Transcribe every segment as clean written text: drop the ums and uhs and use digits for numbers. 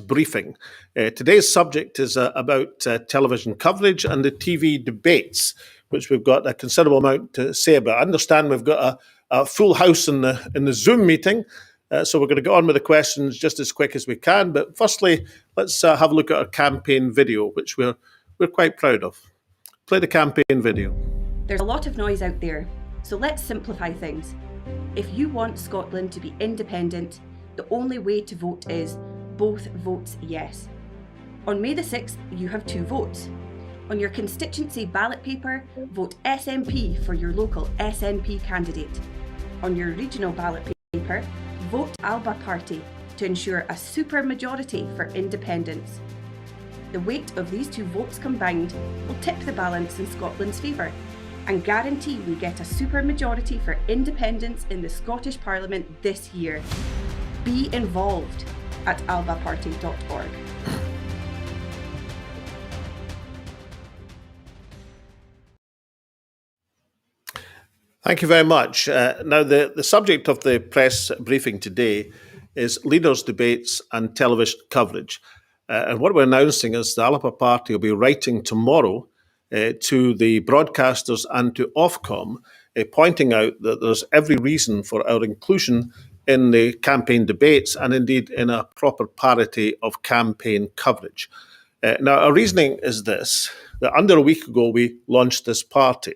briefing. Today's subject is about television coverage and the TV debates, which we've got a considerable amount to say about. I understand we've got a full house in the Zoom meeting, so we're going to get on with the questions just as quick as we can. But firstly, let's have a look at our campaign video, which we're quite proud of. Play the campaign video. There's a lot of noise out there, so let's simplify things. If you want Scotland to be independent, the only way to vote is both votes yes. On May the 6th, you have 2 votes. On your constituency ballot paper, vote SNP for your local SNP candidate. On your regional ballot paper, vote ALBA party to ensure a super majority for independence. The weight of these 2 votes combined will tip the balance in Scotland's favour and guarantee we get a super majority for independence in the Scottish Parliament this year. Be involved at albaparty.org. Thank you very much. Now, the subject of the press briefing today is leaders' debates and television coverage. And what we're announcing is the ALBA party will be writing tomorrow to the broadcasters and to Ofcom, pointing out that there's every reason for our inclusion in the campaign debates and indeed in a proper parity of campaign coverage. Now, our reasoning is this, that under a week ago we launched this party.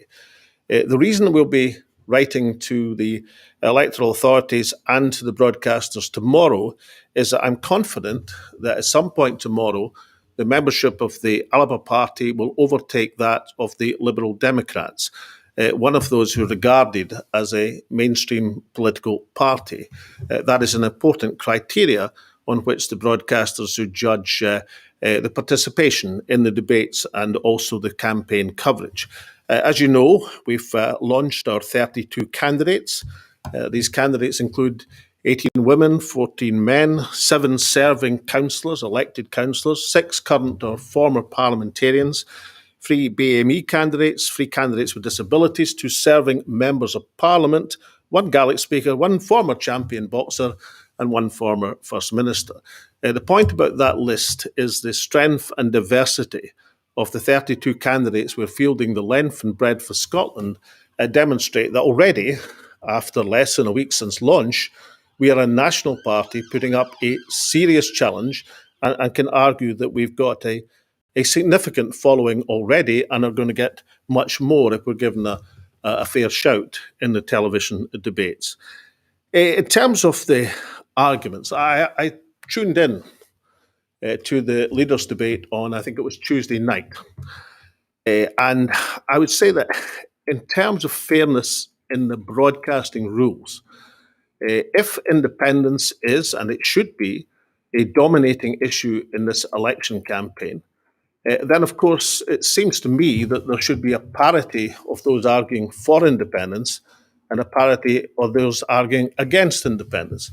The reason we'll be writing to the electoral authorities and to the broadcasters tomorrow is that I'm confident that at some point tomorrow the membership of the ALBA party will overtake that of the Liberal Democrats, one of those who are regarded as a mainstream political party. That is an important criteria on which the broadcasters who judge the participation in the debates and also the campaign coverage. As you know, we've launched our 32 candidates. These candidates include 18 women, 14 men, 7 serving councillors, elected councillors, 6 current or former parliamentarians, 3 BME candidates, 3 candidates with disabilities, 2 serving members of parliament, 1 Gaelic speaker, 1 former champion boxer, and 1 former First Minister. The point about that list is the strength and diversity of the 32 candidates we're fielding, the length and breadth for Scotland, demonstrate that already, after less than a week since launch, we are a national party putting up a serious challenge and can argue that we've got a significant following already and are going to get much more if we're given a fair shout in the television debates. In terms of the arguments, I tuned in to the leaders' debate on, I think it was Tuesday night. And I would say that in terms of fairness in the broadcasting rules, if independence is, and it should be, a dominating issue in this election campaign, then of course it seems to me that there should be a parity of those arguing for independence and a parity of those arguing against independence.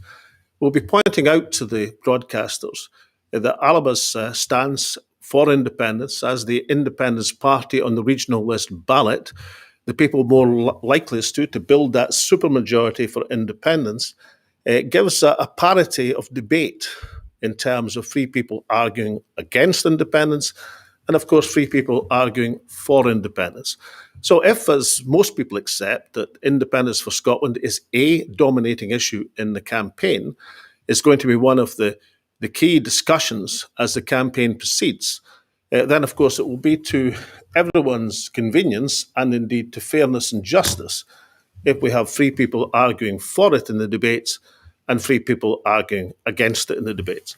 We'll be pointing out to the broadcasters that ALBA's stance for independence as the independence party on the regional list ballot, the people more likeliest to build that supermajority for independence, gives a parity of debate in terms of free people arguing against independence and, of course, free people arguing for independence. So if, as most people accept, that independence for Scotland is a dominating issue in the campaign, it's going to be one of the key discussions as the campaign proceeds, then, of course, it will be to everyone's convenience and indeed to fairness and justice if we have free people arguing for it in the debates and free people arguing against it in the debates.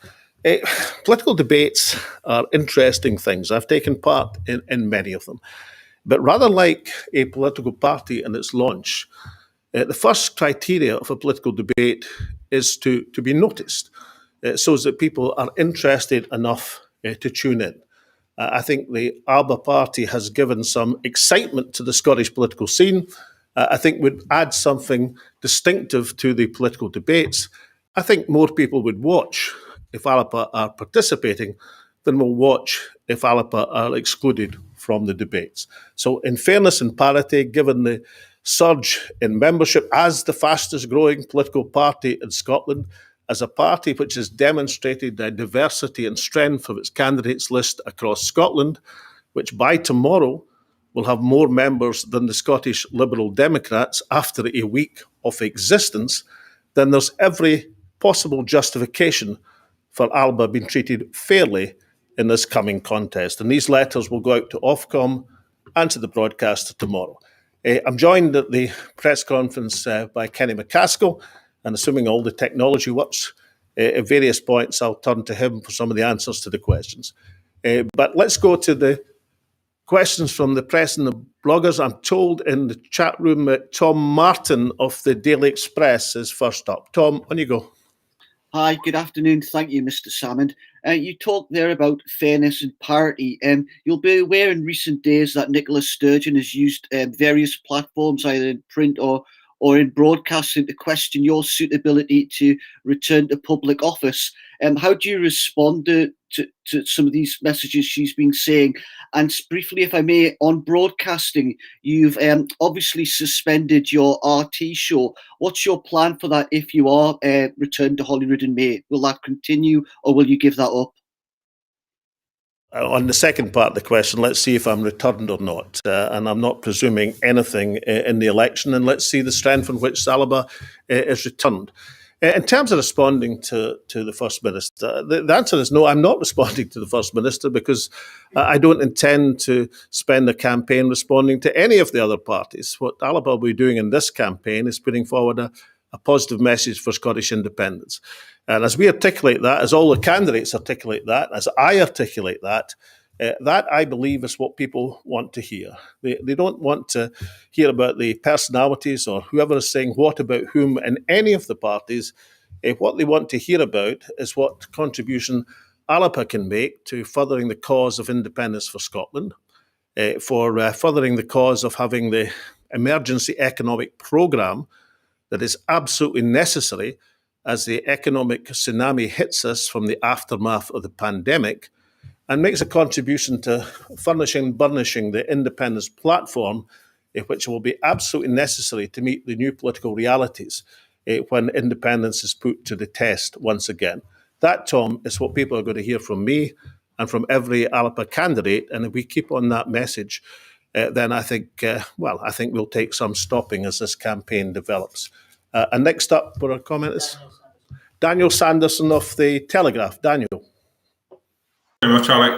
Political debates are interesting things. I've taken part in many of them. But rather like a political party in its launch, the first criteria of a political debate is to be noticed, so that people are interested enough to tune in. I think the ALBA party has given some excitement to the Scottish political scene. I think would add something distinctive to the political debates. I think more people would watch if ALBA are participating than will watch if ALBA are excluded from the debates. So in fairness and parity, given the surge in membership as the fastest growing political party in Scotland, as a party which has demonstrated diversity and strength of its candidates list across Scotland, which by tomorrow will have more members than the Scottish Liberal Democrats after a week of existence, then there's every possible justification for ALBA being treated fairly in this coming contest. And these letters will go out to Ofcom and to the broadcaster tomorrow. I'm joined at the press conference by Kenny McCaskill, and assuming all the technology works, at various points I'll turn to him for some of the answers to the questions. But let's go to the questions from the press and the bloggers. I'm told in the chat room that Tom Martin of the Daily Express is first up. Tom, on you go. Hi, good afternoon. Thank you, Mr. Salmond. You talked there about fairness and parity. You'll be aware in recent days that Nicola Sturgeon has used various platforms, either in print or in broadcasting, to question your suitability to return to public office. How do you respond to some of these messages she's been saying? And briefly, if I may, on broadcasting, you've obviously suspended your RT show. What's your plan for that if you are returned to Holyrood in May? Will that continue or will you give that up? On the second part of the question, let's see if I'm returned or not. And I'm not presuming anything in the election. And let's see the strength on which ALBA is returned. In terms of responding to the First Minister, the answer is no, I'm not responding to the First Minister because I don't intend to spend a campaign responding to any of the other parties. What ALBA will be doing in this campaign is putting forward a positive message for Scottish independence. And as we articulate that, as all the candidates articulate that, as I articulate that, that I believe is what people want to hear. They don't want to hear about the personalities or whoever is saying what about whom in any of the parties. What they want to hear about is what contribution ALBA can make to furthering the cause of independence for Scotland, for furthering the cause of having the emergency economic programme that is absolutely necessary as the economic tsunami hits us from the aftermath of the pandemic, and makes a contribution to burnishing the independence platform, which will be absolutely necessary to meet the new political realities when independence is put to the test once again. That, Tom, is what people are going to hear from me and from every ALBA candidate. And if we keep on that message, then I think we'll take some stopping as this campaign develops. And next up for our comment is Daniel Sanderson of the Telegraph. Daniel. Very much, Alec.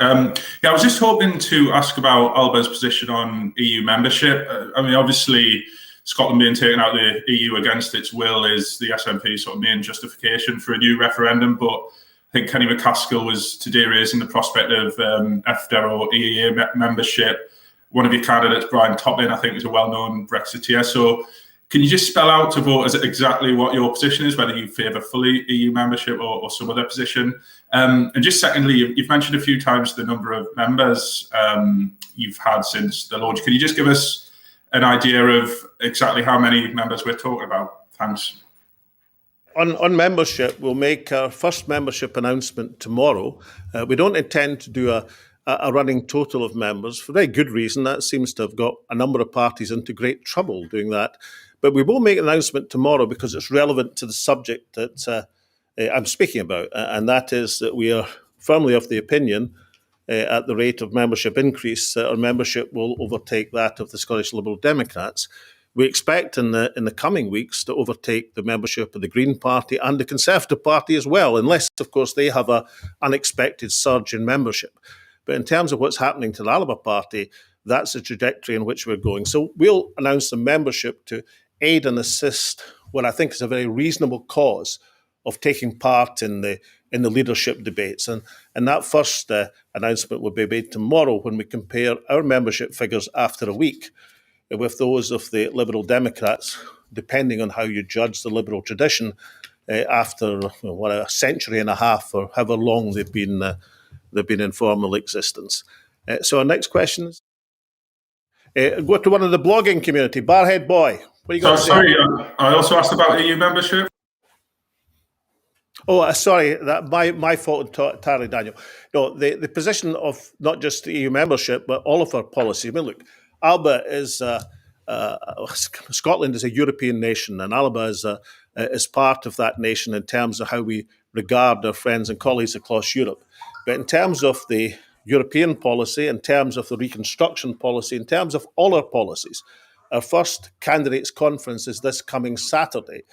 I was just hoping to ask about ALBA's position on EU membership. Obviously, Scotland being taken out of the EU against its will is the SNP sort of main justification for a new referendum. But I think Kenny McCaskill was today raising the prospect of EFTA or EEA membership. One of your candidates, Brian Toplin, I think, is a well-known Brexiteer. So can you just spell out to voters exactly what your position is, whether you favour fully EU membership or some other position? And just secondly, you've mentioned a few times the number of members you've had since the launch. Can you just give us an idea of exactly how many members we're talking about? Thanks. On membership, we'll make our first membership announcement tomorrow. We don't intend to do a running total of members for very good reason. That seems to have got a number of parties into great trouble doing that. But we will make an announcement tomorrow because it's relevant to the subject that I'm speaking about, and that is that we are firmly of the opinion at the rate of membership increase, our membership will overtake that of the Scottish Liberal Democrats. We expect in the coming weeks to overtake the membership of the Green Party and the Conservative Party as well, unless, of course, they have an unexpected surge in membership. But in terms of what's happening to the ALBA Party, that's the trajectory in which we're going. So we'll announce the membership to aid and assist what I think is a very reasonable cause of taking part in the leadership debates. And that first announcement will be made tomorrow when we compare our membership figures after a week with those of the Liberal Democrats, depending on how you judge the Liberal tradition, after a century and a half or however long they've been in formal existence. So our next question is, go to one of the blogging community, Barhead Boy. What are you going to say? Sorry, I also asked about EU membership. Oh, sorry, that my fault entirely, Daniel. No, the position of not just EU membership, but all of our policy. I mean, look, ALBA is a Scotland is a European nation, and ALBA is part of that nation in terms of how we regard our friends and colleagues across Europe. But in terms of the European policy, in terms of the reconstruction policy, in terms of all our policies, our first candidates conference is this coming Saturday.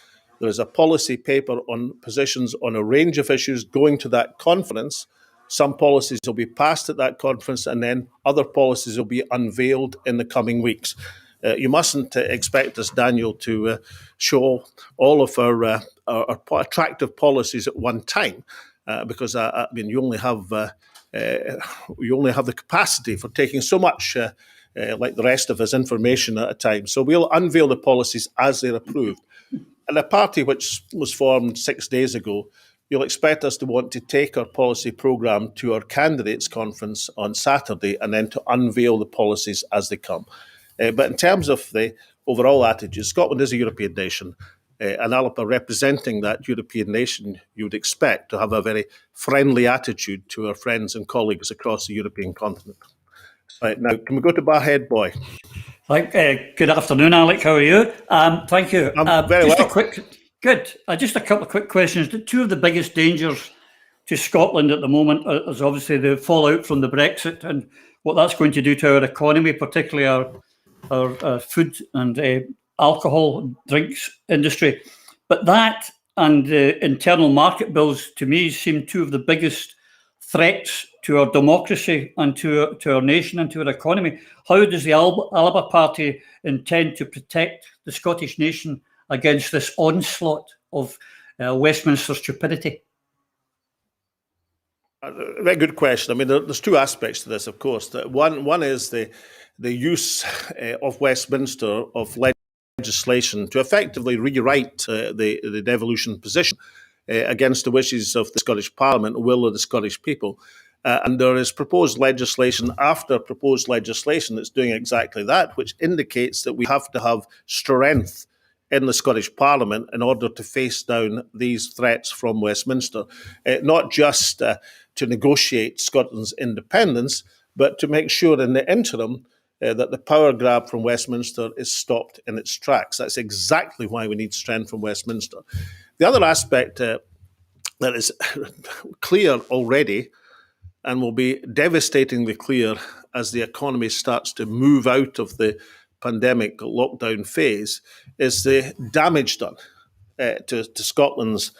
There is a policy paper on positions on a range of issues going to that conference. Some policies will be passed at that conference, and then other policies will be unveiled in the coming weeks. You mustn't expect us, Daniel, to show all of our attractive policies at one time, because you only have the capacity for taking so much, like the rest of us, information at a time. So we'll unveil the policies as they're approved. And a party which was formed 6 days ago, you'll expect us to want to take our policy programme to our candidates conference on Saturday and then to unveil the policies as they come. But in terms of the overall attitude, Scotland is a European nation, and ALBA representing that European nation, you would expect to have a very friendly attitude to our friends and colleagues across the European continent. Right, now, can we go to Barhead Boy? Good afternoon, Alec. How are you? Thank you. Very just well. Just a couple of quick questions. Two of the biggest dangers to Scotland at the moment is obviously the fallout from the Brexit and what that's going to do to our economy, particularly our food and alcohol drinks industry. But that and the internal market bills, to me, seem two of the biggest threats to our democracy and to our nation and to our economy. How does the ALBA party intend to protect the Scottish nation against this onslaught of Westminster stupidity? Very good question. I mean, there's two aspects to this, of course. One is the use of Westminster of legislation to effectively rewrite the devolution position against the wishes of the Scottish Parliament, the will of the Scottish people. And there is proposed legislation after proposed legislation that's doing exactly that, which indicates that we have to have strength in the Scottish Parliament in order to face down these threats from Westminster, not just to negotiate Scotland's independence, but to make sure in the interim that the power grab from Westminster is stopped in its tracks. That's exactly why we need strength from Westminster. The other aspect that is clear already and will be devastatingly clear as the economy starts to move out of the pandemic lockdown phase is the damage done to Scotland's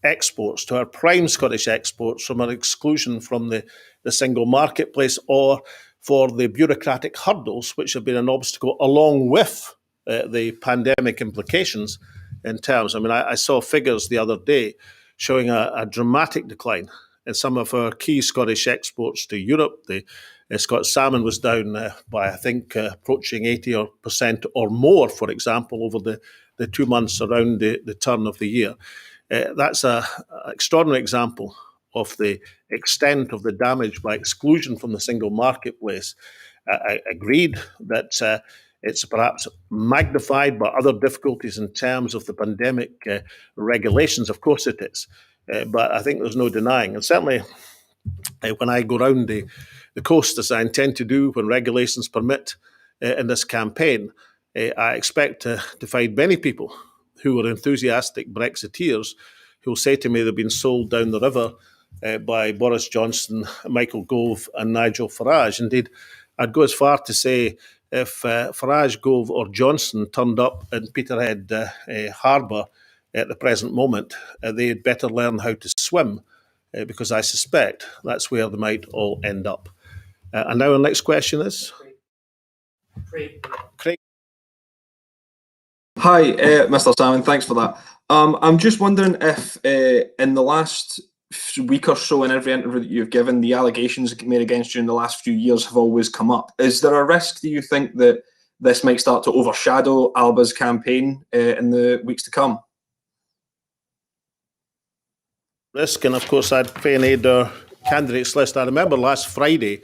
exports, to our prime Scottish exports, from our exclusion from the single marketplace, or for the bureaucratic hurdles which have been an obstacle along with the pandemic implications in terms. I mean, I saw figures the other day showing a dramatic decline in some of our key Scottish exports to Europe. The Scottish salmon was down by, I think, approaching 80% or more, for example, over the 2 months around the turn of the year. That's an extraordinary example of the extent of the damage by exclusion from the single marketplace. I agreed that it's perhaps magnified by other difficulties in terms of the pandemic regulations. Of course it is. But I think there's no denying. And certainly when I go around the coast, as I intend to do when regulations permit in this campaign, I expect to find many people who are enthusiastic Brexiteers who will say to me they've been sold down the river by Boris Johnson, Michael Gove and Nigel Farage. Indeed, I'd go as far to say if Farage, Gove or Johnson turned up in Peterhead Harbour at the present moment, they had better learn how to swim, because I suspect that's where they might all end up. And now our next question is? Craig. Hi, Mr. Salmon, thanks for that. I'm just wondering if in the last week or so, in every interview that you've given, the allegations made against you in the last few years have always come up. Is there a risk, do you think, that this might start to overshadow ALBA's campaign in the weeks to come? Risk, and of course I'd pioneered our candidates list. I remember last Friday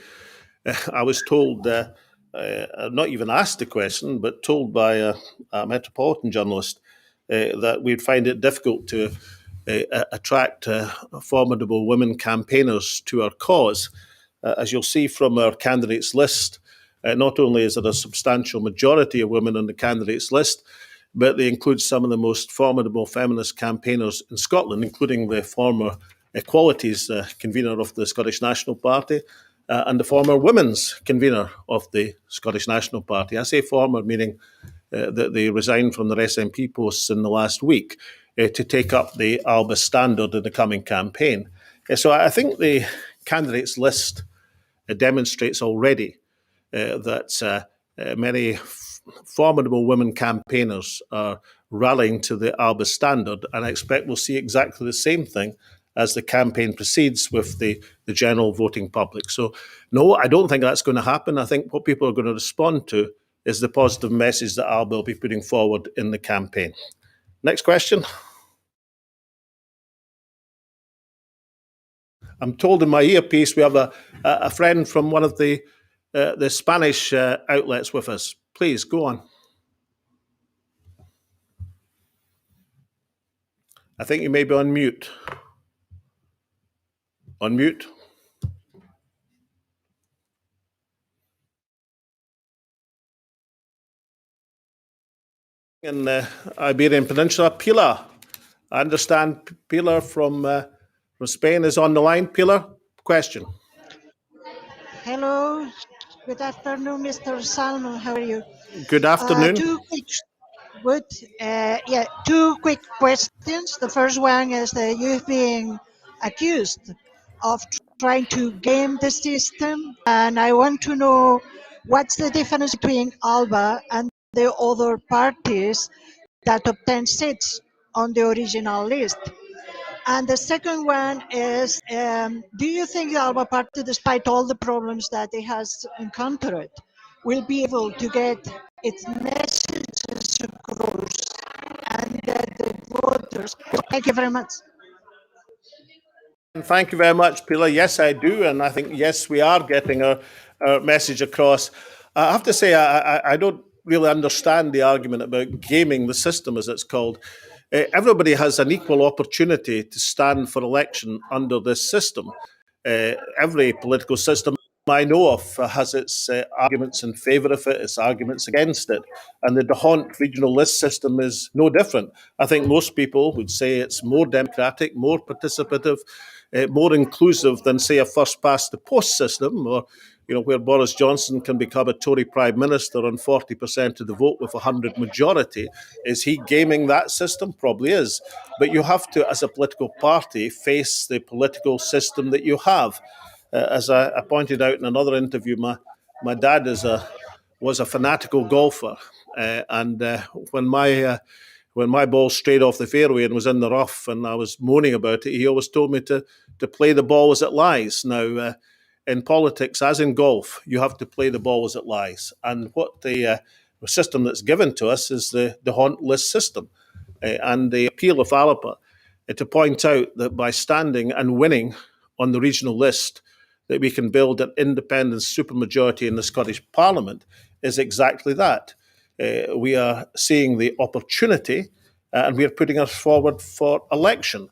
I was told, not even asked the question, but told by a metropolitan journalist that we'd find it difficult to attract formidable women campaigners to our cause. As you'll see from our candidates list, Not only is there a substantial majority of women on the candidates list, but they include some of the most formidable feminist campaigners in Scotland, including the former Equalities convener of the Scottish National Party and the former Women's convener of the Scottish National Party. I say former, meaning that they resigned from their SNP posts in the last week to take up the ALBA standard in the coming campaign. So I think the candidates list demonstrates already that many formidable women campaigners are rallying to the ALBA standard, and I expect we'll see exactly the same thing as the campaign proceeds with the general voting public. So, no, I don't think that's going to happen. I think what people are going to respond to is the positive message that ALBA will be putting forward in the campaign. Next question. I'm told in my earpiece we have a friend from one of the Spanish outlets with us. Please, go on. I think you may be on mute. On mute. In the Iberian Peninsula, Pilar. I understand Pilar from Spain is on the line. Pilar, question. Hello, good afternoon, Mr. Salmon. How are you? Good afternoon. Two quick questions. The first one is that you've been accused of trying to game the system, and I want to know what's the difference between ALBA and the other parties that obtain seats on the original list. And the second one is, do you think the ALBA party, despite all the problems that it has encountered, will be able to get its messages across and that the voters... Thank you very much. Thank you very much, Pilar. Yes, I do. And I think, yes, we are getting our message across. I have to say, I don't really understand the argument about gaming the system, as it's called. Everybody has an equal opportunity to stand for election under this system. Every political system I know of has its arguments in favour of it, its arguments against it. And the DeHont regional list system is no different. I think most people would say it's more democratic, more participative, more inclusive than, say, a first-past-the-post system, or where Boris Johnson can become a Tory Prime Minister on 40% of the vote with 100 majority. Is he gaming that system? Probably is. But you have to, as a political party, face the political system that you have. As I pointed out in another interview, my dad was a fanatical golfer, and when my ball strayed off the fairway and was in the rough, and I was moaning about it, he always told me to play the ball as it lies. Now, in politics, as in golf, you have to play the ball as it lies. And what the system that's given to us is the DeHont list system. And the appeal of ALBA to point out that by standing and winning on the regional list, that we can build an independent supermajority in the Scottish Parliament is exactly that. We are seeing the opportunity and we are putting us forward for election.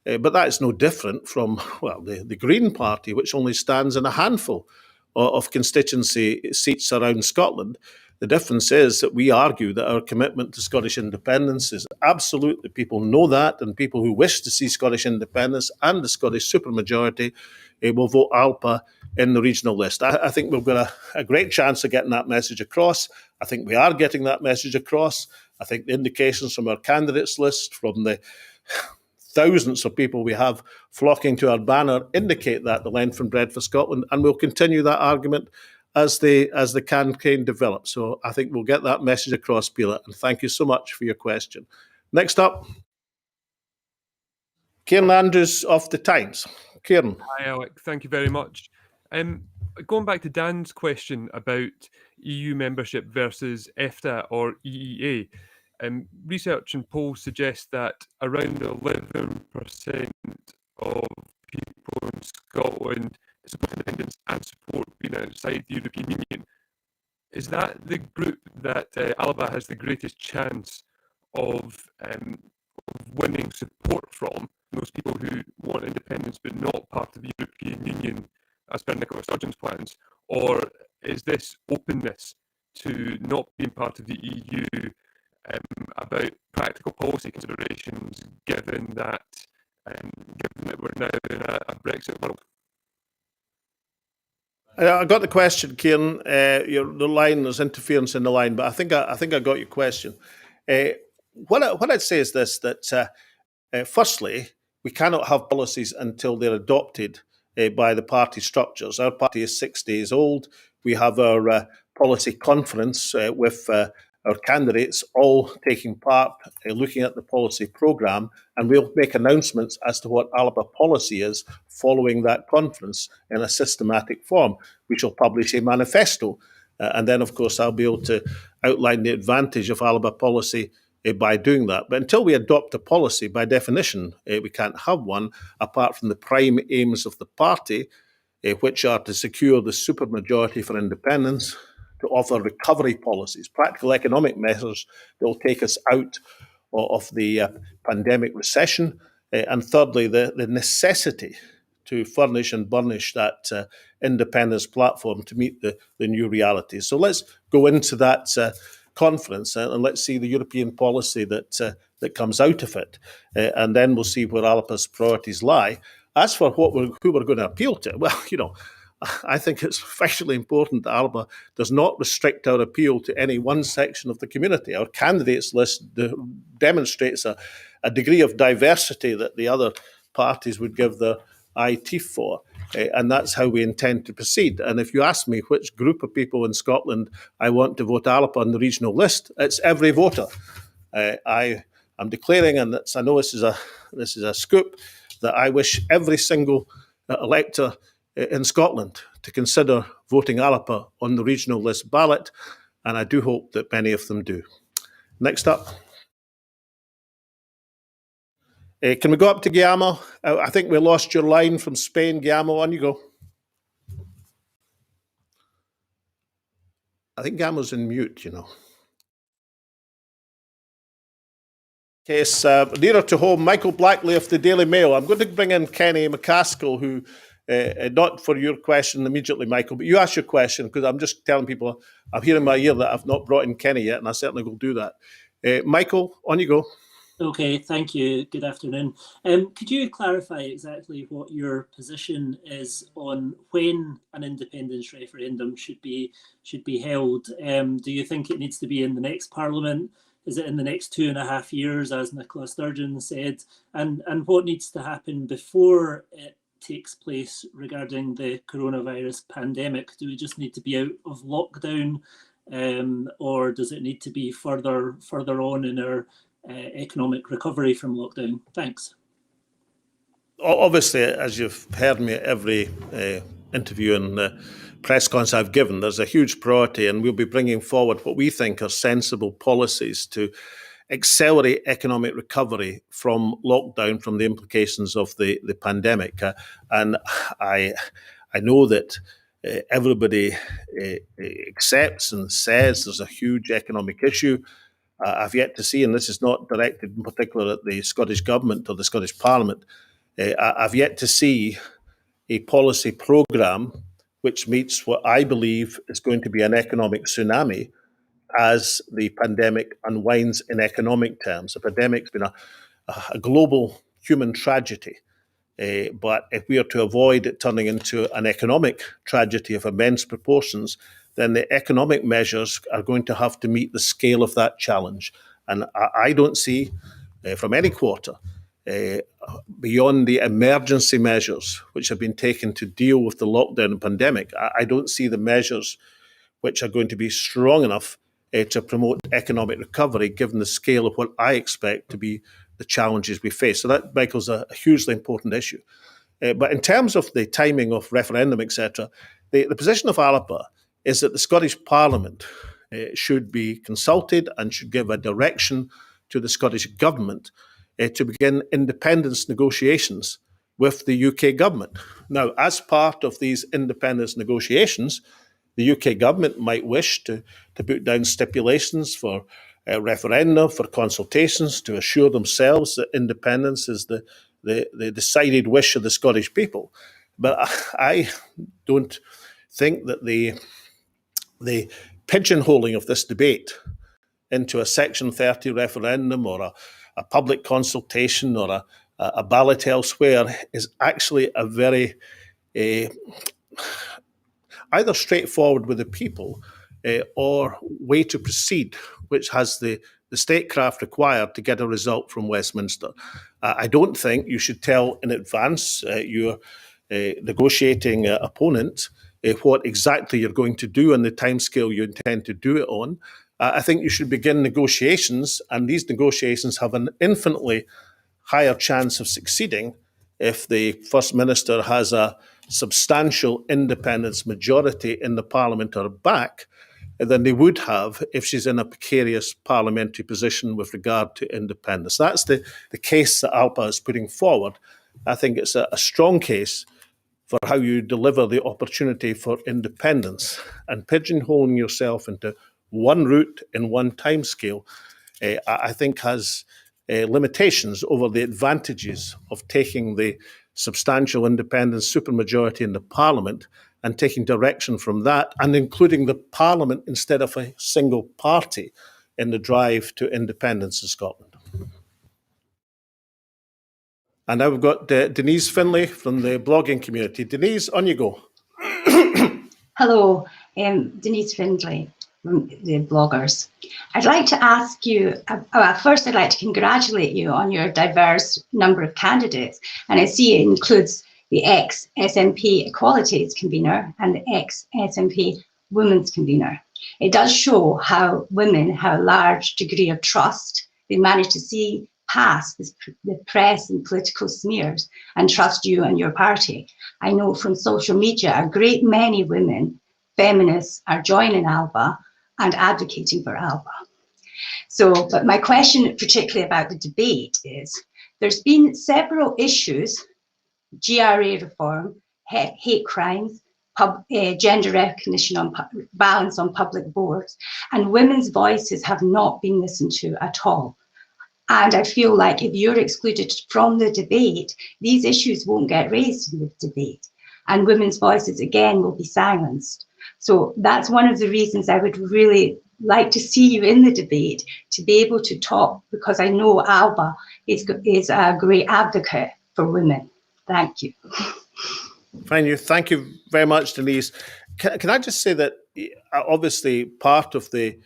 But that is no different from, well, the Green Party, which only stands in a handful of constituency seats around Scotland. The difference is that we argue that our commitment to Scottish independence is absolutely, people know that, and people who wish to see Scottish independence and the Scottish supermajority will vote ALBA in the regional list. I think we've got a great chance of getting that message across. I think we are getting that message across. I think the indications from our candidates list, from the thousands of people we have flocking to our banner, indicate that the Length and Breadth for Scotland, and we'll continue that argument as the campaign develops. So I think we'll get that message across, Pilar, and thank you so much for your question. Next up, Kieran Andrews of the Times. Kieran. Hi, Alec. Thank you very much. Going back to Dan's question about EU membership versus EFTA or EEA, research and polls suggest that around 11% of people in Scotland support independence and support being outside the European Union. Is that the group that ALBA has the greatest chance of winning support from? Those people who want independence but not part of the European Union, as per Nicola Sturgeon's plans? Or is this openness to not being part of the EU about practical policy considerations, given that we're now in a Brexit world? I got the question, Kieran. The line, there's interference in the line, but I think I got your question. What I'd say is this: that firstly, we cannot have policies until they're adopted by the party structures. Our party is 6 days old. We have our policy conference with our candidates all taking part, looking at the policy programme, and we'll make announcements as to what ALBA policy is following that conference in a systematic form. We shall publish a manifesto, and then, of course, I'll be able to outline the advantage of ALBA policy by doing that. But until we adopt a policy, by definition, we can't have one, apart from the prime aims of the party, which are to secure the supermajority for independence, to offer recovery policies, practical economic measures that will take us out of the pandemic recession, and thirdly, the necessity to furnish and burnish that independence platform to meet the new realities. So let's go into that conference and let's see the European policy that comes out of it, and then we'll see where ALBA's priorities lie. As for who we're going to appeal to, well, I think it's especially important that ALBA does not restrict our appeal to any one section of the community. Our candidates list demonstrates a degree of diversity that the other parties would give their eye teeth for, and that's how we intend to proceed. And if you ask me which group of people in Scotland I want to vote ALBA on the regional list, it's every voter. I am declaring, and I know this is a scoop, that I wish every single elector in Scotland to consider voting ALBA on the regional list ballot, and I do hope that many of them do. Next up. Can we go up to Guillermo? I think we lost your line from Spain. Guillermo, on you go. I think Guillermo's in mute, Case nearer to home, Michael Blackley of the Daily Mail. I'm going to bring in Kenny McCaskill, who, not for your question immediately, Michael, but you ask your question, because I'm just telling people I'm hearing in my ear that I've not brought in Kenny yet, and I certainly will do that. Michael, on you go. Okay, thank you. Good afternoon. Could you clarify exactly what your position is on when an independence referendum should be held? Do you think it needs to be in the next Parliament? Is it in the next 2.5 years, as Nicola Sturgeon said? And what needs to happen before it takes place regarding the coronavirus pandemic? Do we just need to be out of lockdown, or does it need to be further on in our economic recovery from lockdown? Thanks. Obviously, as you've heard me at every interview and press conference I've given, there's a huge priority, and we'll be bringing forward what we think are sensible policies to accelerate economic recovery from lockdown, from the implications of the pandemic. And I know that everybody accepts and says there's a huge economic issue. I've yet to see, and this is not directed in particular at the Scottish Government or the Scottish Parliament, I've yet to see a policy programme which meets what I believe is going to be an economic tsunami as the pandemic unwinds in economic terms. The pandemic's been a global human tragedy, but if we are to avoid it turning into an economic tragedy of immense proportions, then the economic measures are going to have to meet the scale of that challenge. And I don't see from any quarter, beyond the emergency measures which have been taken to deal with the lockdown and pandemic, I don't see the measures which are going to be strong enough to promote economic recovery, given the scale of what I expect to be the challenges we face. So that, Michael's a hugely important issue. But in terms of the timing of referendum, etc., the position of ALBA is that the Scottish Parliament should be consulted and should give a direction to the Scottish Government to begin independence negotiations with the UK Government. Now, as part of these independence negotiations, the UK Government might wish to put down stipulations for a referenda, for consultations, to assure themselves that independence is the decided wish of the Scottish people. But I don't think that the the pigeonholing of this debate into a Section 30 referendum or a public consultation or a ballot elsewhere is actually a very either straightforward with the people or way to proceed, which has the statecraft required to get a result from Westminster. I don't think you should tell in advance your negotiating opponent what exactly you're going to do and the timescale you intend to do it on. I think you should begin negotiations, and these negotiations have an infinitely higher chance of succeeding if the First Minister has a substantial independence majority in the Parliament at her back than they would have if she's in a precarious parliamentary position with regard to independence. That's the case that ALBA is putting forward. I think it's a strong case for how you deliver the opportunity for independence, and pigeonholing yourself into one route in one timescale, I think has limitations over the advantages of taking the substantial independence supermajority in the Parliament and taking direction from that and including the Parliament instead of a single party in the drive to independence in Scotland. And now we've got Denise Finlay from the blogging community. Denise, on you go. Hello, Denise Findlay from the bloggers. I'd like to ask you, first I'd like to congratulate you on your diverse number of candidates. And I see it includes the ex-SNP Equalities convener and the ex-SNP Women's convener. It does show how women have a large degree of trust. They manage to see past the press and political smears and trust you and your party. I know from social media a great many women, feminists, are joining ALBA and advocating for ALBA. So, but my question particularly about the debate is, there's been several issues, GRA reform, hate crimes, gender recognition, balance on public boards, and women's voices have not been listened to at all. And I feel like if you're excluded from the debate, these issues won't get raised in the debate, and women's voices again will be silenced. So that's one of the reasons I would really like to see you in the debate, to be able to talk, because I know ALBA is a great advocate for women. Thank you. Thank you very much, Denise. Can I just say that obviously part of the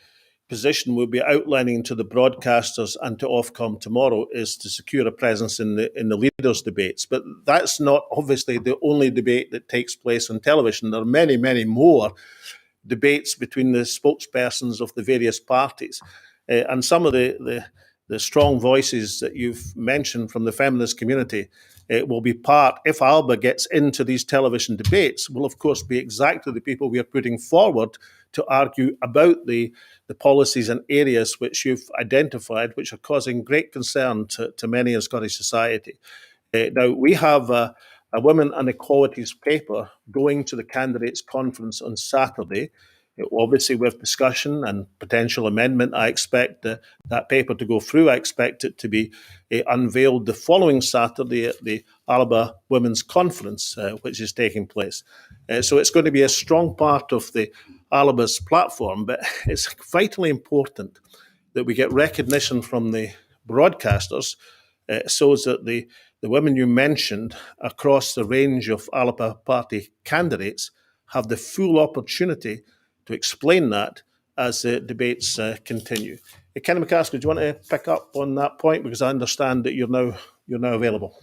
position we'll be outlining to the broadcasters and to Ofcom tomorrow is to secure a presence in the leaders' debates. But that's not obviously the only debate that takes place on television. There are many, many more debates between the spokespersons of the various parties. And some of the strong voices that you've mentioned from the feminist community will be part, if ALBA gets into these television debates, will of course be exactly the people we are putting forward to argue about the policies and areas which you've identified, which are causing great concern to many in Scottish society. Now, we have a Women and Equalities paper going to the candidates' conference on Saturday. Obviously, with discussion and potential amendment, I expect that paper to go through. I expect it to be unveiled the following Saturday at the ALBA Women's Conference, which is taking place. So it's going to be a strong part of the ALBA's platform, but it's vitally important that we get recognition from the broadcasters so that the women you mentioned across the range of ALBA party candidates have the full opportunity to explain that as the debates continue. Kenny McCaskill, do you want to pick up on that point? Because I understand that you're now available.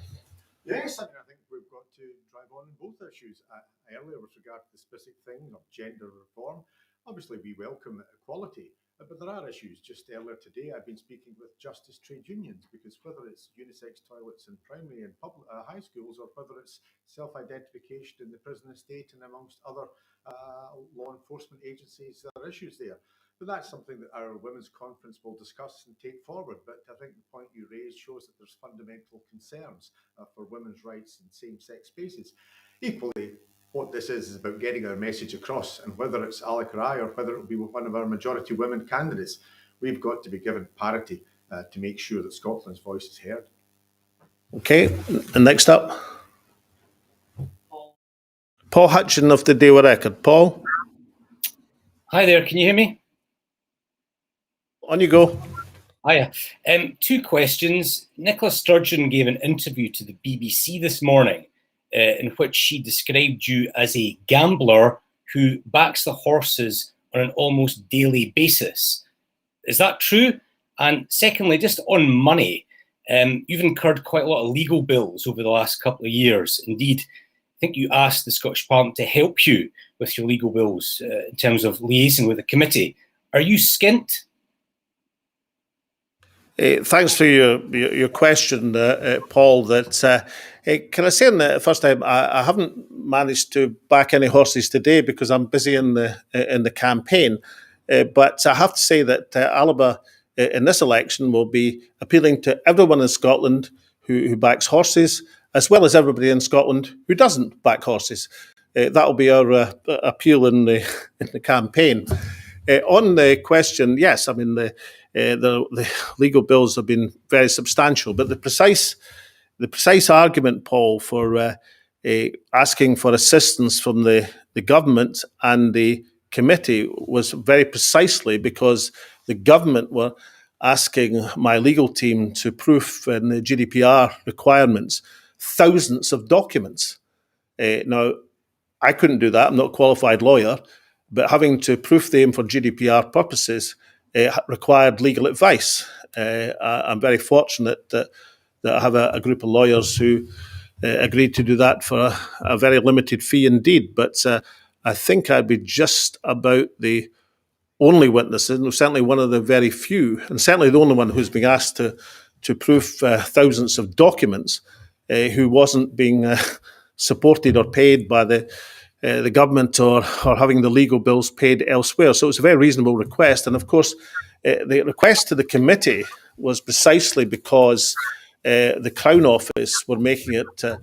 Yes, I think we've got to drive on both issues. Earlier, with regard to the specific thing of gender reform, obviously we welcome equality, but there are issues. Just earlier today, I've been speaking with justice trade unions, because whether it's unisex toilets in primary and public, high schools, or whether it's self-identification in the prison estate and amongst other law enforcement agencies, there are issues there. But that's something that our Women's Conference will discuss and take forward. But I think the point you raised shows that there's fundamental concerns for women's rights in same-sex spaces. Equally, what this is about getting our message across, and whether it's Alec or I, or whether it will be one of our majority women candidates, we've got to be given parity to make sure that Scotland's voice is heard. Okay, and next up, Paul Hutchin of the Daily Record. Paul? Hi there, can you hear me? On you go. Hiya. Two questions. Nicola Sturgeon gave an interview to the BBC this morning in which she described you as a gambler who backs the horses on an almost daily basis. Is that true? And secondly, just on money, you've incurred quite a lot of legal bills over the last couple of years. Indeed, I think you asked the Scottish Parliament to help you with your legal bills in terms of liaising with the committee. Are you skint? Thanks for your question, Paul. Can I say in the first time I haven't managed to back any horses today because I'm busy in the campaign. But I have to say that ALBA in this election will be appealing to everyone in Scotland who backs horses, as well as everybody in Scotland who doesn't back horses. That will be our appeal in the campaign. On the question, yes, I mean the legal bills have been very substantial, but the precise argument, Paul, for asking for assistance from the government and the committee was very precisely because the government were asking my legal team to proof in the GDPR requirements thousands of documents. Now, I couldn't do that. I'm not a qualified lawyer, but having to proof them for GDPR purposes required legal advice. I'm very fortunate that I have a group of lawyers who agreed to do that for a very limited fee indeed. But I think I'd be just about the only witness, and certainly one of the very few, and certainly the only one who's being asked to proof thousands of documents who wasn't being supported or paid by the government or having the legal bills paid elsewhere. So it's a very reasonable request. And of course, the request to the committee was precisely because the Crown Office were making it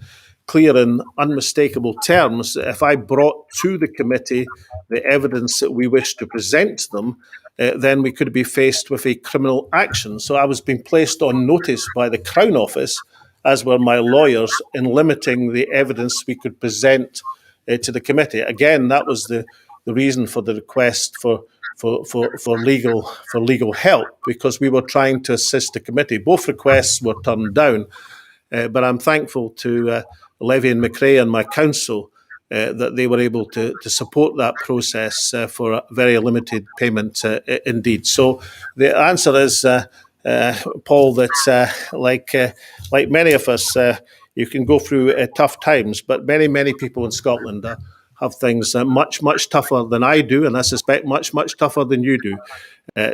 clear in unmistakable terms if I brought to the committee the evidence that we wished to present to them, then we could be faced with a criminal action. So I was being placed on notice by the Crown Office, as were my lawyers, in limiting the evidence we could present to the committee. Again, that was the reason for the request for legal help, because we were trying to assist the committee. Both requests were turned down, but I'm thankful to Levy and McRae and my counsel that they were able to support that process for a very limited payment indeed. So the answer is, Paul, that like many of us, you can go through tough times, but many people in Scotland have things much tougher than I do, and I suspect much tougher than you do.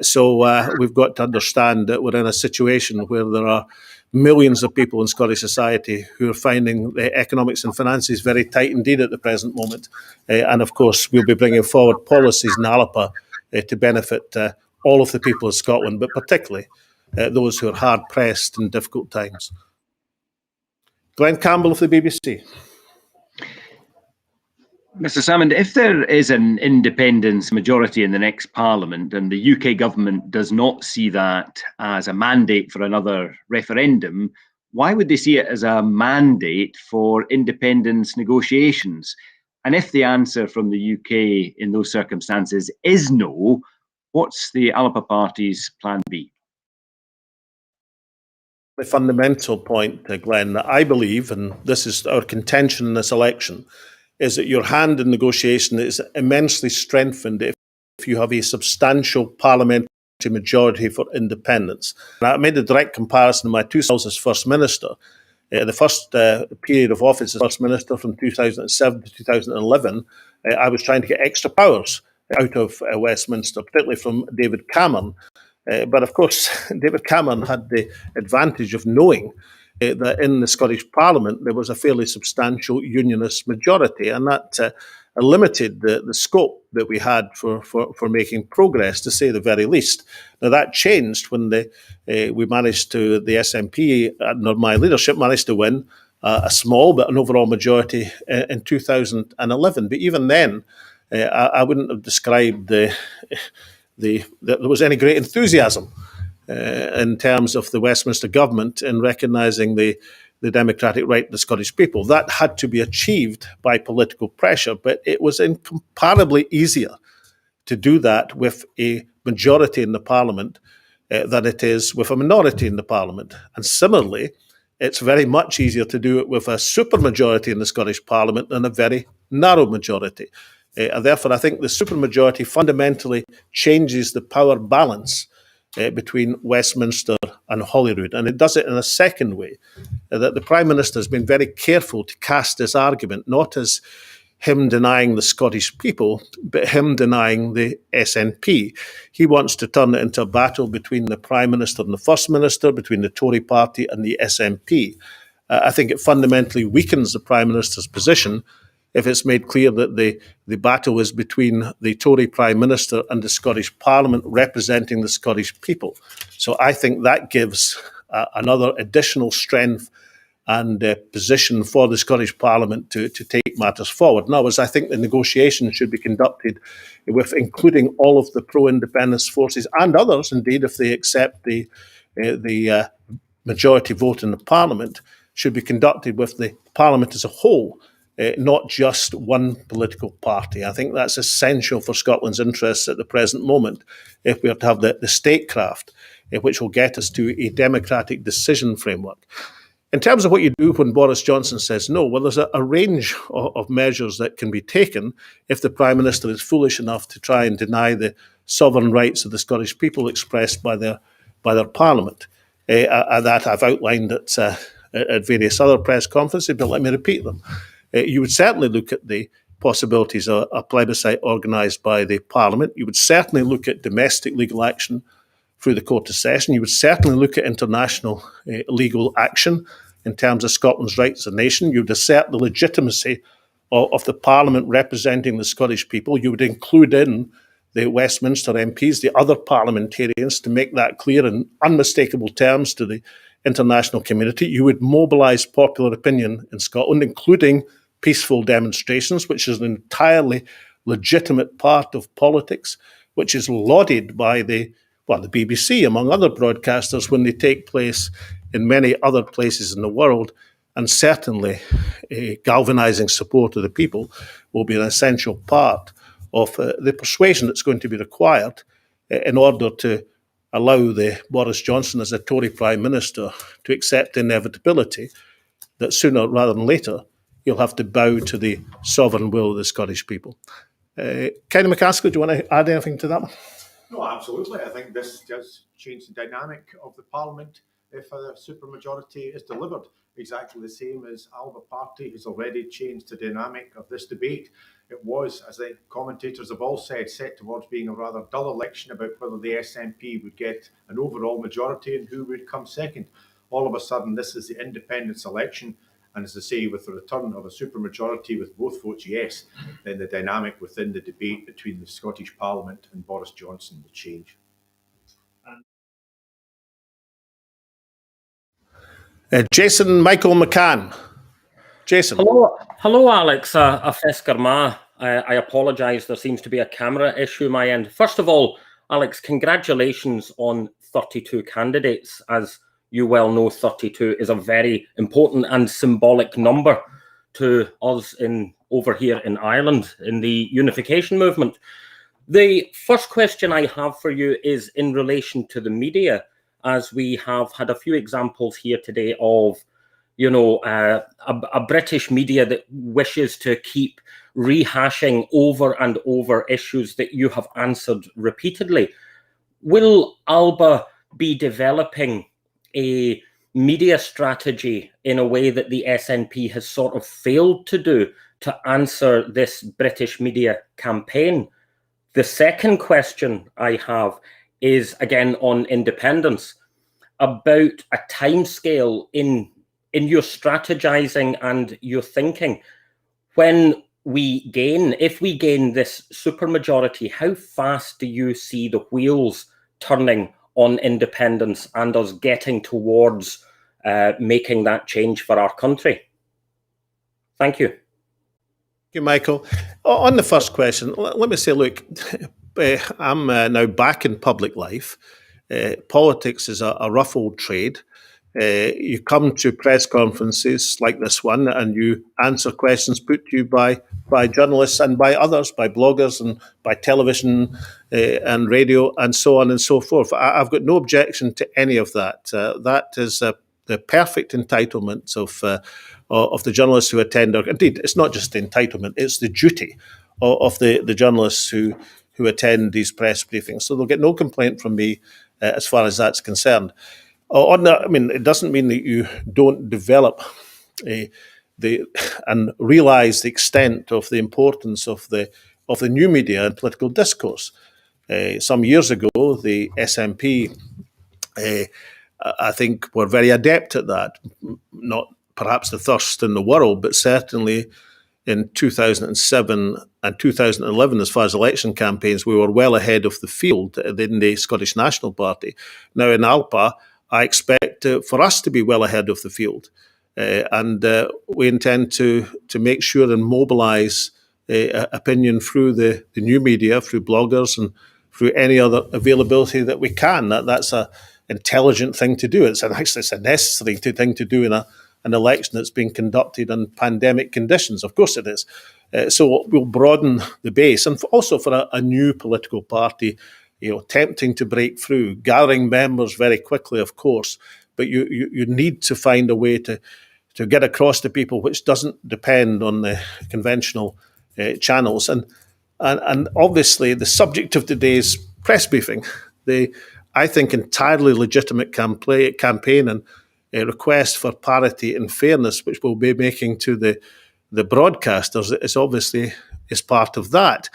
So we've got to understand that we're in a situation where there are millions of people in Scottish society who are finding the economics and finances very tight indeed at the present moment. And of course, we'll be bringing forward policies in ALBA to benefit all of the people of Scotland, but particularly those who are hard pressed in difficult times. Glenn Campbell of the BBC. Mr. Salmond, if there is an independence majority in the next Parliament and the UK government does not see that as a mandate for another referendum, why would they see it as a mandate for independence negotiations? And if the answer from the UK in those circumstances is no, what's the ALBA Party's plan B? The fundamental point, Glenn, that I believe, and this is our contention in this election, is that your hand in negotiation is immensely strengthened if you have a substantial parliamentary majority for independence. And I made a direct comparison in my 2 years as First Minister. The first period of office as First Minister from 2007 to 2011, I was trying to get extra powers out of Westminster, particularly from David Cameron. But of course, David Cameron had the advantage of knowing that in the Scottish Parliament there was a fairly substantial unionist majority, and that limited the scope that we had for making progress, to say the very least. Now that changed when the SNP under my leadership managed to win a small but an overall majority in 2011. But even then, I wouldn't have described that there was any great enthusiasm in terms of the Westminster government in recognising the democratic right of the Scottish people. That had to be achieved by political pressure, but it was incomparably easier to do that with a majority in the Parliament than it is with a minority in the Parliament. And similarly, it's very much easier to do it with a supermajority in the Scottish Parliament than a very narrow majority. And therefore, I think the supermajority fundamentally changes the power balance between Westminster and Holyrood. And it does it in a second way, that the Prime Minister has been very careful to cast this argument, not as him denying the Scottish people, but him denying the SNP. He wants to turn it into a battle between the Prime Minister and the First Minister, between the Tory party and the SNP. I think it fundamentally weakens the Prime Minister's position if it's made clear that the battle is between the Tory Prime Minister and the Scottish Parliament representing the Scottish people. So I think that gives another additional strength and position for the Scottish Parliament to take matters forward. Now, as I think the negotiations should be conducted with including all of the pro-independence forces and others, indeed, if they accept the majority vote in the Parliament, should be conducted with the Parliament as a whole, not just one political party. I think that's essential for Scotland's interests at the present moment if we are to have the statecraft, which will get us to a democratic decision framework. In terms of what you do when Boris Johnson says no, well, there's a range of measures that can be taken if the Prime Minister is foolish enough to try and deny the sovereign rights of the Scottish people expressed by their Parliament. That I've outlined at various other press conferences, but let me repeat them. You would certainly look at the possibilities of a plebiscite organised by the Parliament. You would certainly look at domestic legal action through the Court of Session. You would certainly look at international legal action in terms of Scotland's rights as a nation. You would assert the legitimacy of the Parliament representing the Scottish people. You would include in the Westminster MPs, the other parliamentarians, to make that clear in unmistakable terms to the international community. You would mobilise popular opinion in Scotland, including peaceful demonstrations, which is an entirely legitimate part of politics, which is lauded by the BBC, among other broadcasters, when they take place in many other places in the world. And certainly galvanising support of the people will be an essential part of the persuasion that's going to be required in order to allow Boris Johnson as a Tory Prime Minister to accept the inevitability that sooner rather than later he'll have to bow to the sovereign will of the Scottish people. Kenny McCaskill, do you want to add anything to that? No, absolutely. I think this does change the dynamic of the Parliament if a supermajority is delivered. Exactly the same as ALBA party has already changed the dynamic of this debate. It was, as the commentators have all said, set towards being a rather dull election about whether the SNP would get an overall majority and who would come second. All of a sudden, this is the independence election. And as I say, with the return of a supermajority with both votes yes, then the dynamic within the debate between the Scottish Parliament and Boris Johnson will change. Jason Michael McCann. Jason. Hello, Alex. Fesker Ma. I apologise. There seems to be a camera issue my end. First of all, Alex, congratulations on 32 candidates. As you well know, 32 is a very important and symbolic number to us over here in Ireland in the unification movement. The first question I have for you is in relation to the media, as we have had a few examples here today of, a British media that wishes to keep rehashing over and over issues that you have answered repeatedly. Will ALBA be developing a media strategy in a way that the SNP has sort of failed to do to answer this British media campaign? The second question I have is again on independence, about a timescale in your strategizing and your thinking. When if we gain this supermajority, how fast do you see the wheels turning on independence and us getting towards making that change for our country? Thank you. Thank you, Michael. On the first question, let me say, look, I'm now back in public life. Politics is a rough old trade. You come to press conferences like this one, and you answer questions put to you by journalists and by others, by bloggers and by television and radio and so on and so forth. I've got no objection to any of that. That is the perfect entitlement of the journalists who attend. Indeed, it's not just the entitlement; it's the duty of the journalists who attend these press briefings. So they'll get no complaint from me as far as that's concerned. On that, I mean, it doesn't mean that you don't develop and realise the extent of the importance of the new media and political discourse. Some years ago, the SNP, I think, were very adept at that. Not perhaps the first in the world, but certainly in 2007 and 2011, as far as election campaigns, we were well ahead of the field in the Scottish National Party. Now in ALBA, I expect for us to be well ahead of the field. And we intend to make sure and mobilise opinion through the new media, through bloggers and through any other availability that we can. That's an intelligent thing to do. It's a necessary thing to do in an election that's being conducted in pandemic conditions. Of course it is. So we'll broaden the base, and also for a new political party, attempting to break through, gathering members very quickly, of course, but you need to find a way to get across to people which doesn't depend on the conventional channels. And obviously the subject of today's press briefing, the, I think, entirely legitimate campaign and a request for parity and fairness, which we'll be making to the broadcasters, is part of that.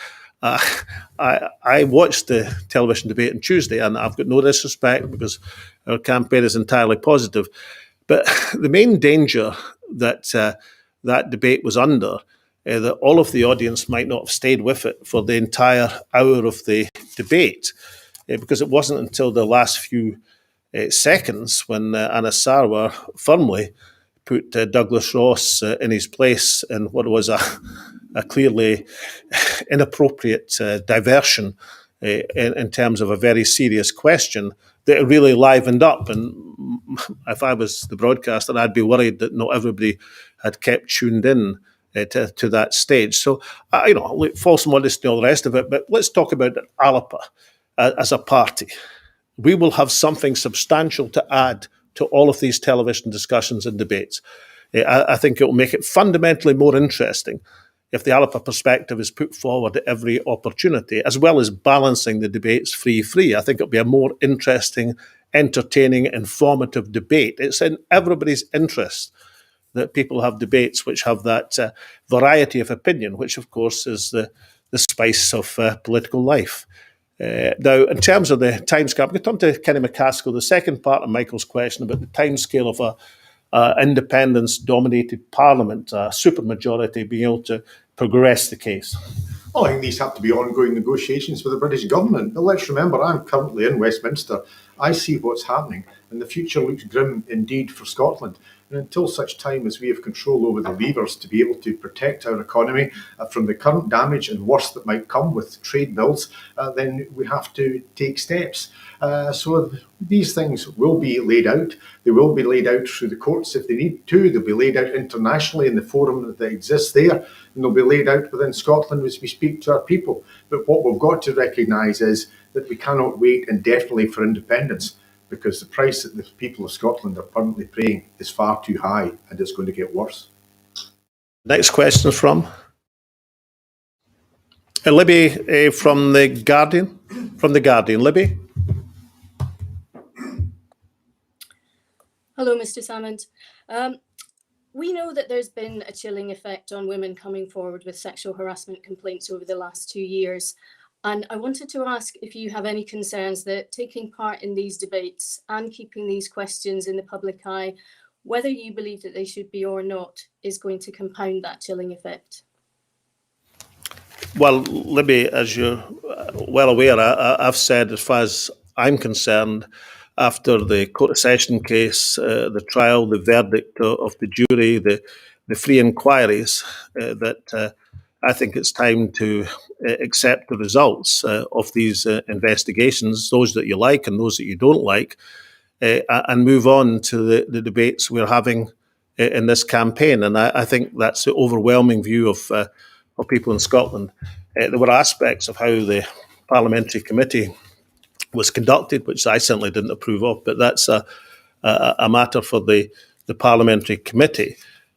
I watched the television debate on Tuesday, and I've got no disrespect because our campaign is entirely positive. But the main danger that that debate was under, that all of the audience might not have stayed with it for the entire hour of the debate, because it wasn't until the last few seconds when Anna Sarwar firmly put Douglas Ross in his place in what was a clearly inappropriate diversion in terms of a very serious question, that it really livened up. And if I was the broadcaster, I'd be worried that not everybody had kept tuned in to that stage. So, false modesty and all the rest of it, but let's talk about ALBA as a party. We will have something substantial to add to all of these television discussions and debates. I think it will make it fundamentally more interesting if the ALBA perspective is put forward at every opportunity, as well as balancing the debates free. I think it'll be a more interesting, entertaining, informative debate. It's in everybody's interest that people have debates which have that variety of opinion, which of course is the spice of political life. Now, in terms of the timescale, I'm going to turn to Kenny McCaskill, the second part of Michael's question about the timescale of a independence-dominated parliament, a supermajority being able to progress the case. Well, I think these have to be ongoing negotiations with the British government. But let's remember, I'm currently in Westminster. I see what's happening, and the future looks grim indeed for Scotland. And until such time as we have control over the levers to be able to protect our economy from the current damage and worse that might come with trade bills, then we have to take steps. So these things will be laid out. They will be laid out through the courts if they need to. They'll be laid out internationally in the forum that exists there. And they'll be laid out within Scotland as we speak to our people. But what we've got to recognise is that we cannot wait indefinitely for independence, because the price that the people of Scotland are currently paying is far too high, and it's going to get worse. Next question from Libby from The Guardian. From The Guardian, Libby. Hello, Mr. Salmond. We know that there's been a chilling effect on women coming forward with sexual harassment complaints over the last 2 years. And I wanted to ask if you have any concerns that taking part in these debates and keeping these questions in the public eye, whether you believe that they should be or not, is going to compound that chilling effect. Well, Libby, as you're well aware, I've said, as far as I'm concerned, after the Court of Session case, the trial, the verdict of the jury, the free inquiries, that I think it's time to accept the results of these investigations, those that you like and those that you don't like. and move on to the debates we're having in this campaign. And I think that's the overwhelming view of people in Scotland. There were aspects of how the parliamentary committee was conducted, which I certainly didn't approve of, but that's a matter for the parliamentary committee.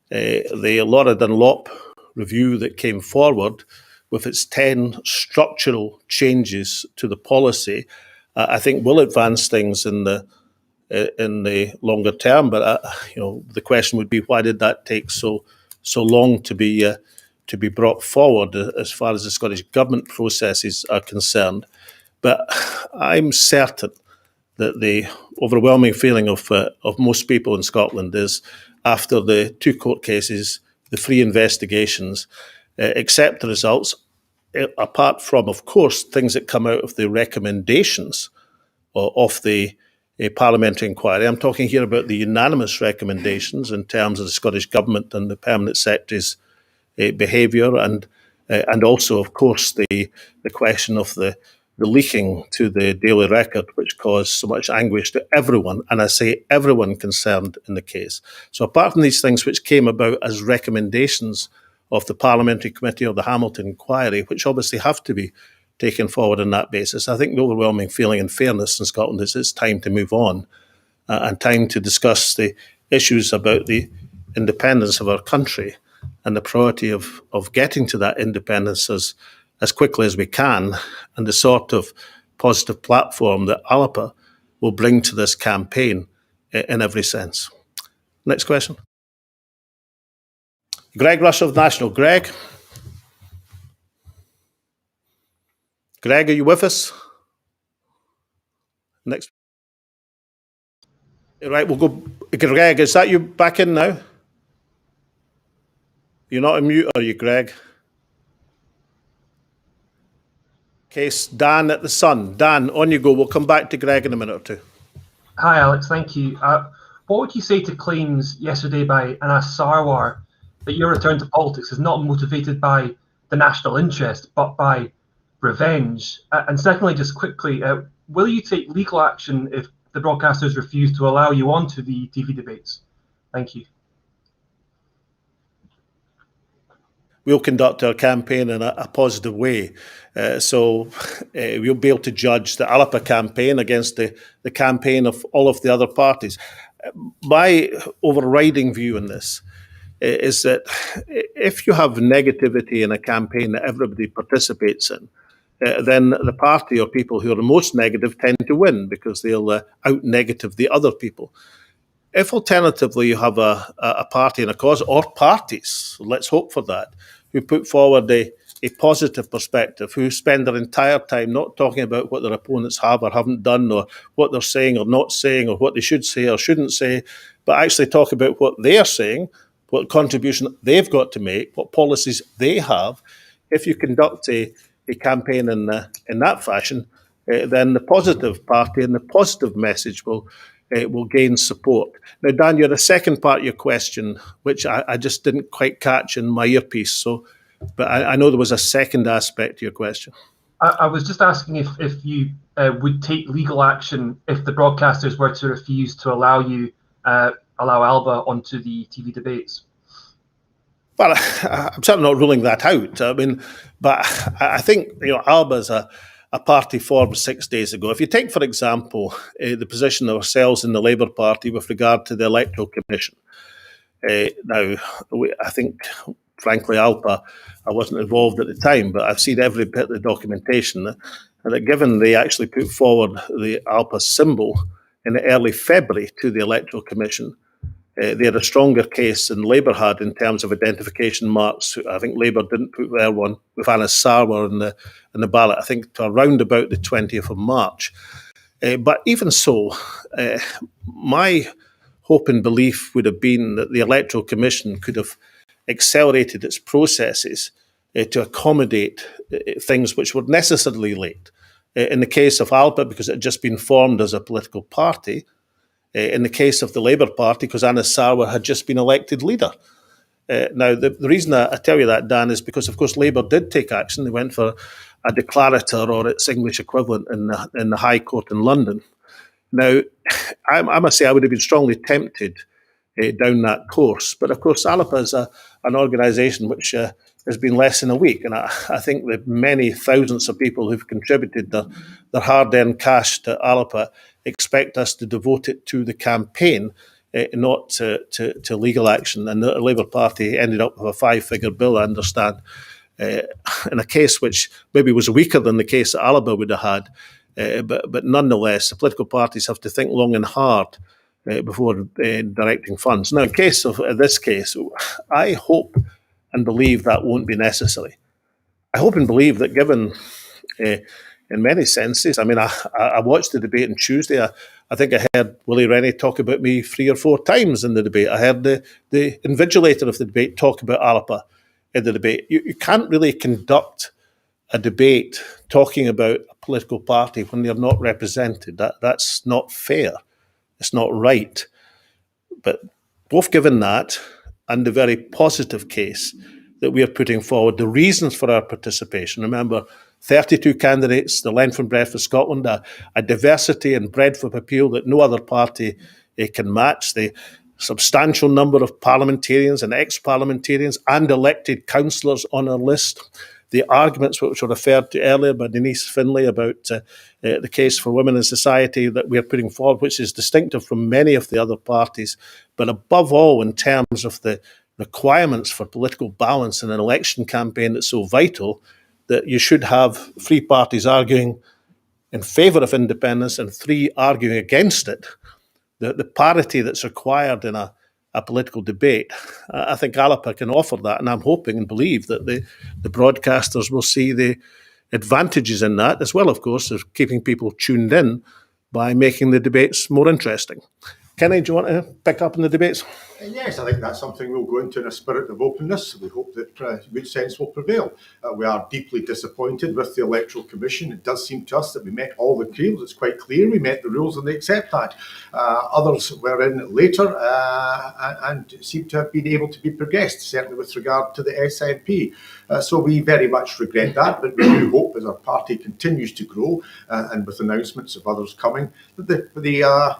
The Laura Dunlop review that came forward with its 10 structural changes to the policy, I think will advance things in the longer term. But the question would be, why did that take so long to be brought forward as far as the Scottish Government processes are concerned? But I'm certain that the overwhelming feeling of most people in Scotland is, after the 2 court cases, the 3 investigations, accept the results, apart from, of course, things that come out of the recommendations of the parliamentary inquiry. I'm talking here about the unanimous recommendations in terms of the Scottish Government and the Permanent Secretary's behaviour, and also, of course, the question of the leaking to the Daily Record, which caused so much anguish to everyone, and I say everyone concerned in the case. So apart from these things which came about as recommendations of the Parliamentary Committee or the Hamilton Inquiry, which obviously have to be taken forward on that basis, I think the overwhelming feeling in fairness in Scotland is it's time to move on and time to discuss the issues about the independence of our country and the priority of getting to that independence as quickly as we can, and the sort of positive platform that ALBA will bring to this campaign in every sense. Next question. Greg Russell of National. Greg? Greg, are you with us? Next. Right, we'll go. Greg, is that you back in now? You're not on mute, are you, Greg? Case Dan at the Sun. Dan, on you go. We'll come back to Greg in a minute or two. Hi, Alex. Thank you. What would you say to claims yesterday by Anas Sarwar that your return to politics is not motivated by the national interest, but by revenge? And secondly, just quickly, will you take legal action if the broadcasters refuse to allow you onto the TV debates? Thank you. We'll conduct our campaign in a positive way. So we'll be able to judge the ALBA campaign against the campaign of all of the other parties. My overriding view in this is that if you have negativity in a campaign that everybody participates in, then the party or people who are the most negative tend to win because they'll out-negative the other people. If alternatively you have a party and a cause, or parties, let's hope for that, who put forward a positive perspective, who spend their entire time not talking about what their opponents have or haven't done, or what they're saying or not saying, or what they should say or shouldn't say, but actually talk about what they're saying, what contribution they've got to make, what policies they have. If you conduct a campaign in that fashion, then the positive party and the positive message will gain support. Now, Dan, you're the second part of your question, which I just didn't quite catch in my earpiece. So, but I know there was a second aspect to your question. I was just asking if you would take legal action if the broadcasters were to refuse to allow ALBA onto the TV debates. Well, I'm certainly not ruling that out. I mean, but I think ALBA is a party formed 6 days ago. If you take, for example, the position of ourselves in the Labour Party with regard to the Electoral Commission. Now, I think, frankly, ALBA, I wasn't involved at the time, but I've seen every bit of the documentation, and that given they actually put forward the ALBA symbol in early February to the Electoral Commission, they had a stronger case than Labour had in terms of identification marks. I think Labour didn't put their one with Anas Sarwar in the ballot, I think, to around about the 20th of March. But even so, my hope and belief would have been that the Electoral Commission could have accelerated its processes to accommodate things which were necessarily late. In the case of ALBA, because it had just been formed as a political party. In the case of the Labour Party, because Anas Sarwar had just been elected leader. Now, the reason I tell you that, Dan, is because, of course, Labour did take action. They went for a declarator or its English equivalent in the High Court in London. Now, I must say I would have been strongly tempted down that course. But of course, ALBA is an organisation which has been less than a week. And I think the many thousands of people who've contributed their hard-earned cash to ALBA expect us to devote it to the campaign, not to legal action. And the Labour Party ended up with a 5-figure bill, I understand, in a case which maybe was weaker than the case that ALBA would have had. But nonetheless, the political parties have to think long and hard before directing funds. Now, in case of this case, I hope and believe that won't be necessary. I hope and believe that given, in many senses, I mean, I watched the debate on Tuesday. I think I heard Willie Rennie talk about me 3 or 4 times in the debate. I heard the invigilator of the debate talk about ALBA in the debate. You can't really conduct a debate talking about a political party when they're not represented. That's not fair. It's not right. But both given that and the very positive case that we are putting forward, the reasons for our participation, remember, 32 candidates, the length and breadth of Scotland, a diversity and breadth of appeal that no other party can match, the substantial number of parliamentarians and ex-parliamentarians and elected councillors on our list, the arguments which were referred to earlier by Denise Findlay about the case for women in society that we are putting forward, which is distinctive from many of the other parties, but above all in terms of the requirements for political balance in an election campaign that's so vital, that you should have 3 parties arguing in favour of independence and 3 arguing against it. The parity that's required in a political debate, I think ALBA can offer that, and I'm hoping and believe that the broadcasters will see the advantages in that, as well, of course, as keeping people tuned in by making the debates more interesting. Kenny, do you want to pick up on the debates? Yes, I think that's something we'll go into in a spirit of openness. We hope that good sense will prevail. We are deeply disappointed with the Electoral Commission. It does seem to us that we met all the rules. It's quite clear we met the rules and they accept that. Others were in later and seem to have been able to be progressed, certainly with regard to the SNP. So we very much regret that, but we do hope as our party continues to grow and with announcements of others coming, that the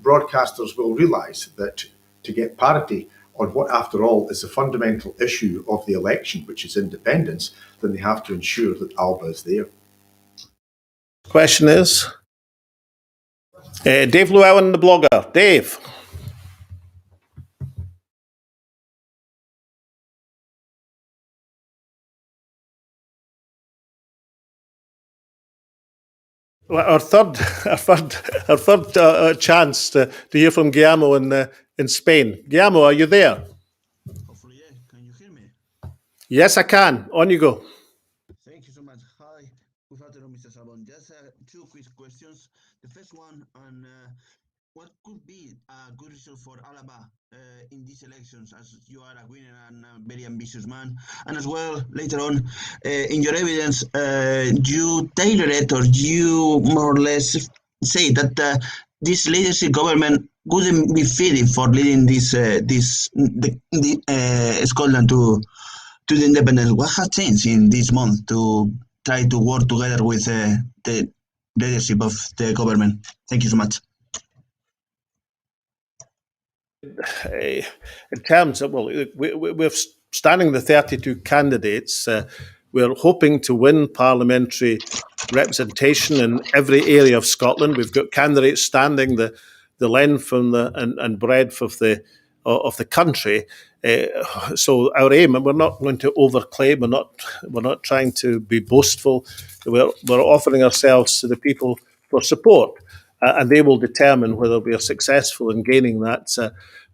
broadcasters will realise that to get parity on what, after all, is the fundamental issue of the election, which is independence, then they have to ensure that ALBA is there. Question is, Dave Llewellyn, the blogger. Dave. Well, our third chance to hear from Guillermo in Spain. Guillermo, are you there? Hopefully, yeah. Can you hear me? Yes, I can. On you go. Thank you so much. Hi, good afternoon, Mr. Sabon. Just 2 quick questions. The first one on what could be a good result for ALBA in these elections, as you are a winner and a very ambitious man. And as well, later on, in your evidence, you tailor it, or you more or less say that this leadership government wouldn't be fitted for leading Scotland to the independence. What has changed in this month to try to work together with the leadership of the government? Thank you so much. In terms of, well, we're standing the 32 candidates. We're hoping to win parliamentary representation in every area of Scotland. We've got candidates standing the length and breadth of the country. So our aim, and we're not going to overclaim. We're not trying to be boastful. We're offering ourselves to the people for support. And they will determine whether we are successful in gaining that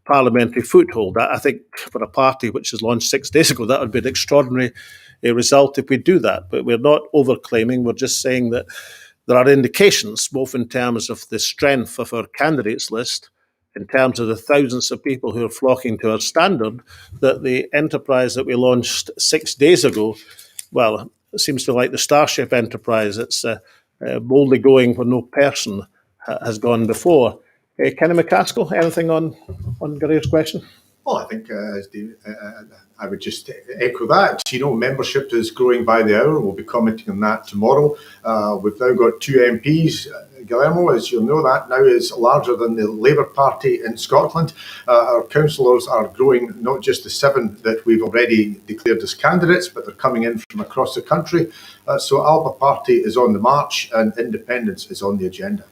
parliamentary foothold. I think for a party which was launched 6 days ago, that would be an extraordinary result if we do that. But we're not overclaiming. We're just saying that there are indications, both in terms of the strength of our candidates list, in terms of the thousands of people who are flocking to our standard, that the enterprise that we launched 6 days ago, well, it seems to be like the Starship enterprise. It's boldly going where no person has gone before. Kenny McCaskill, anything on Gareth's question? Well, I think I would just echo that. Membership is growing by the hour. We'll be commenting on that tomorrow. We've now got 2 MPs Guillermo, as you'll know, that now is larger than the Labour Party in Scotland. Our councillors are growing, not just the 7 that we've already declared as candidates, but they're coming in from across the country. So ALBA Party is on the march and independence is on the agenda.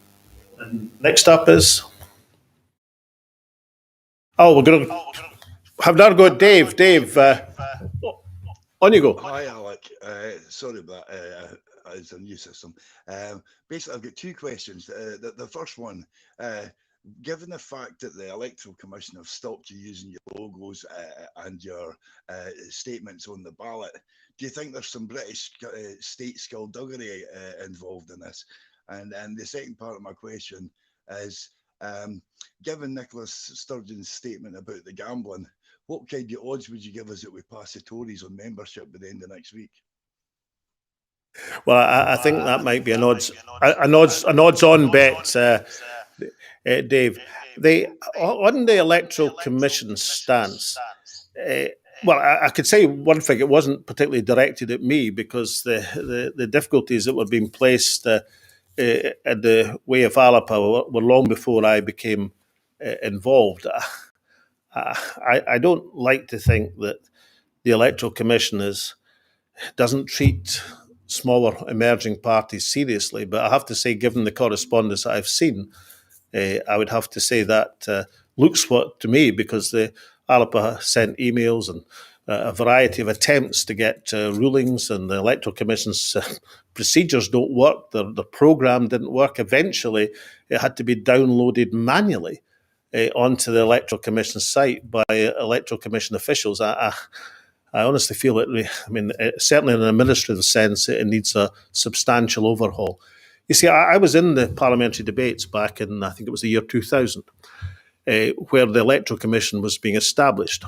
And next up is... Oh, we're going to have now got Dave. Dave, on you go. Hi, Alec. Sorry about that. It's a new system. Basically, I've got 2 questions. The first one, given the fact that the Electoral Commission have stopped you using your logos and your statements on the ballot, do you think there's some British state skullduggery involved in this? And the second part of my question is, given Nicola Sturgeon's statement about the gambling, what kind of odds would you give us that we pass the Tories on membership by the end of next week? Well, I think that might be an odds-on bet, Dave. On the Electoral Commission stance, well, I could say one thing. It wasn't particularly directed at me because the difficulties that were being placed in the way of ALBA were long before I became involved. I don't like to think that the Electoral Commission doesn't treat smaller emerging parties seriously, but I have to say, given the correspondence I've seen, I would have to say that looks what to me, because the ALBA sent emails and a variety of attempts to get rulings, and the Electoral Commission's procedures don't work, their programme didn't work. Eventually, it had to be downloaded manually onto the Electoral Commission site by Electoral Commission officials. I honestly feel certainly in an administrative sense, it needs a substantial overhaul. You see, I was in the parliamentary debates back in, I think it was the year 2000, where the Electoral Commission was being established.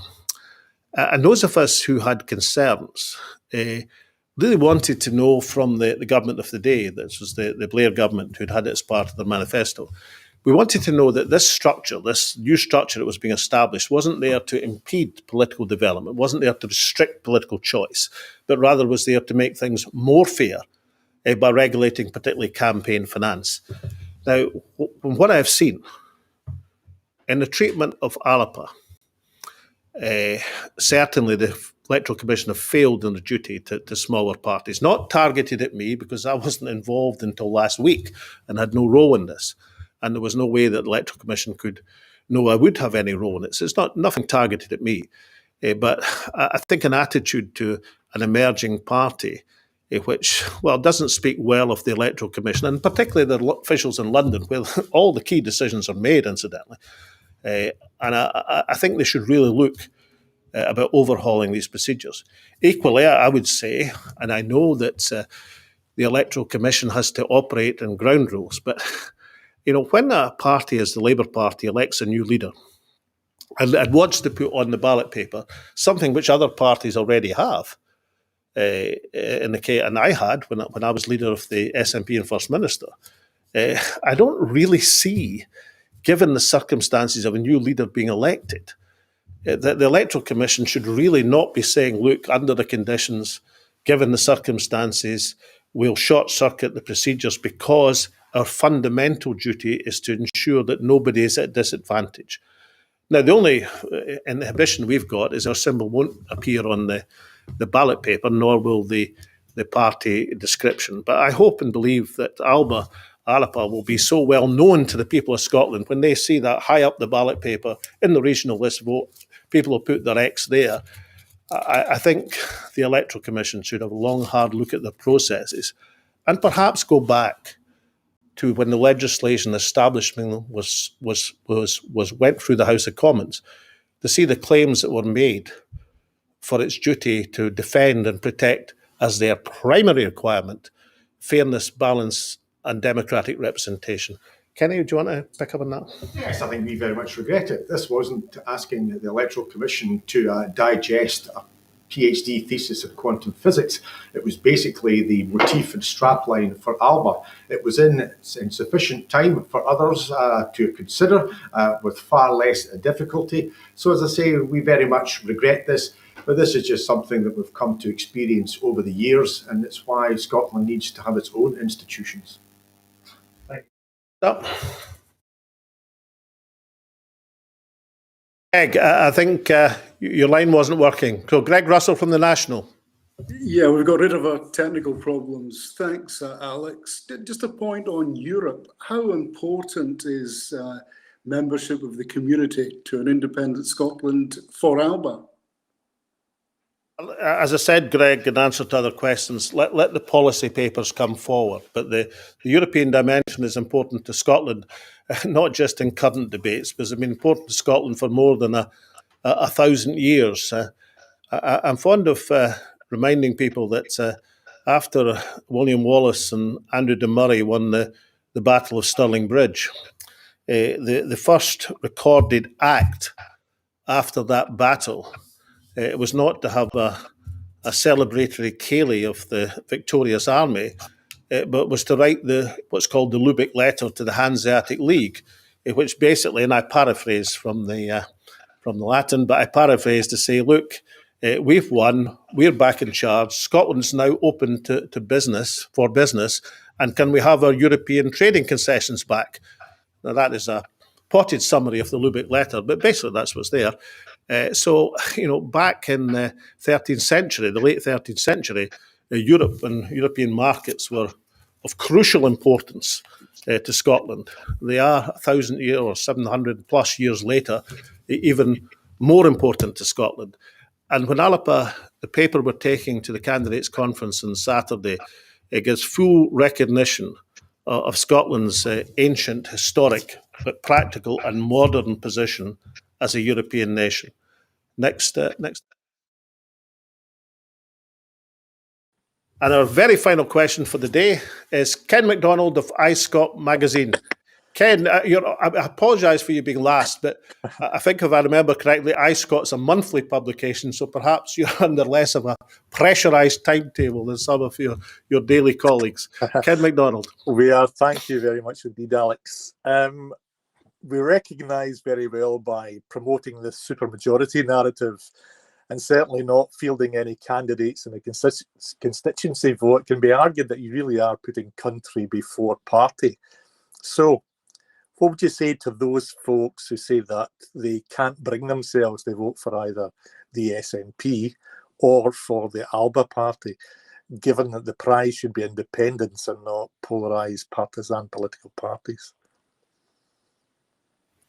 And those of us who had concerns really wanted to know from the government of the day, this was the Blair government who'd had it as part of their manifesto, we wanted to know that this structure, this new structure that was being established, wasn't there to impede political development, wasn't there to restrict political choice, but rather was there to make things more fair by regulating particularly campaign finance. Now, from what I've seen, in the treatment of ALBA, certainly the Electoral Commission have failed in the duty to smaller parties, not targeted at me because I wasn't involved until last week and had no role in this. And there was no way that the Electoral Commission could know I would have any role in it. So it's nothing targeted at me. But I think an attitude to an emerging party which, well, doesn't speak well of the Electoral Commission, and particularly the officials in London, where all the key decisions are made, incidentally. And I think they should really look about overhauling these procedures. Equally, I would say, and I know that the Electoral Commission has to operate in ground rules, but when a party as the Labour Party elects a new leader and wants to put on the ballot paper something which other parties already have, in the case, and I had when I was leader of the SNP and First Minister, I don't really see, given the circumstances of a new leader being elected, that the Electoral Commission should really not be saying, look, under the conditions, given the circumstances, we'll short-circuit the procedures because our fundamental duty is to ensure that nobody is at disadvantage. Now, the only inhibition we've got is our symbol won't appear on the ballot paper, nor will the party description. But I hope and believe that ALBA will be so well known to the people of Scotland when they see that high up the ballot paper in the regional list vote, people will put their X there. I think the Electoral Commission should have a long, hard look at their processes and perhaps go back to when the legislation establishment went through the House of Commons to see the claims that were made for its duty to defend and protect as their primary requirement fairness, balance, and democratic representation. Kenny, do you want to pick up on that? Yes, I think we very much regret it. This wasn't asking the Electoral Commission to digest a PhD thesis in quantum physics. It was basically the motif and strapline for ALBA. It was in sufficient time for others to consider with far less difficulty. So as I say, we very much regret this, but this is just something that we've come to experience over the years, and it's why Scotland needs to have its own institutions. Greg, I think your line wasn't working. So Greg Russell from the National. Yeah, we've got rid of our technical problems. Thanks, Alex. Just a point on Europe. How important is membership of the community to an independent Scotland for ALBA? As I said, Greg, in answer to other questions, let the policy papers come forward. But the European dimension is important to Scotland, not just in current debates, but it's been important to Scotland for more than a 1,000 years. I'm fond of reminding people that after William Wallace and Andrew de Murray won the Battle of Stirling Bridge, the first recorded act after that battle was not to have a celebratory ceilidh of the victorious army, but was to write what's called the Lubeck Letter to the Hanseatic League, which basically, and I paraphrase from the Latin, but I paraphrase to say, look, we've won, we're back in charge, Scotland's now open to business, and can we have our European trading concessions back? Now that is a potted summary of the Lubeck Letter, but basically that's what's there. So, back in the 13th century, the late 13th century, Europe and European markets were of crucial importance to Scotland. They are 1,000 years or 700 plus years later, even more important to Scotland. And when ALBA, the paper we're taking to the candidates conference on Saturday, it gives full recognition of Scotland's ancient, historic, but practical and modern position as a European nation. Next. And our very final question for the day is Ken MacDonald of iScot magazine. Ken, I apologise for you being last, but I think if I remember correctly, iScot's a monthly publication, so perhaps you're under less of a pressurised timetable than some of your daily colleagues. Ken MacDonald. We are. Thank you very much indeed, Alex. We recognise very well by promoting the supermajority narrative and certainly not fielding any candidates in a constituency vote, it can be argued that you really are putting country before party. So what would you say to those folks who say that they can't bring themselves to vote for either the SNP or for the ALBA party, given that the prize should be independence and not polarised partisan political parties?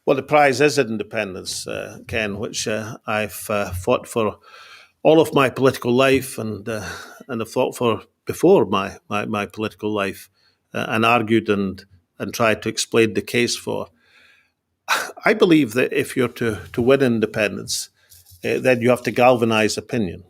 Well, the prize is independence, Ken, which I've fought for all of my political life and have fought for before my political life and argued and tried to explain the case for. I believe that if you're to win independence, then you have to galvanise opinion.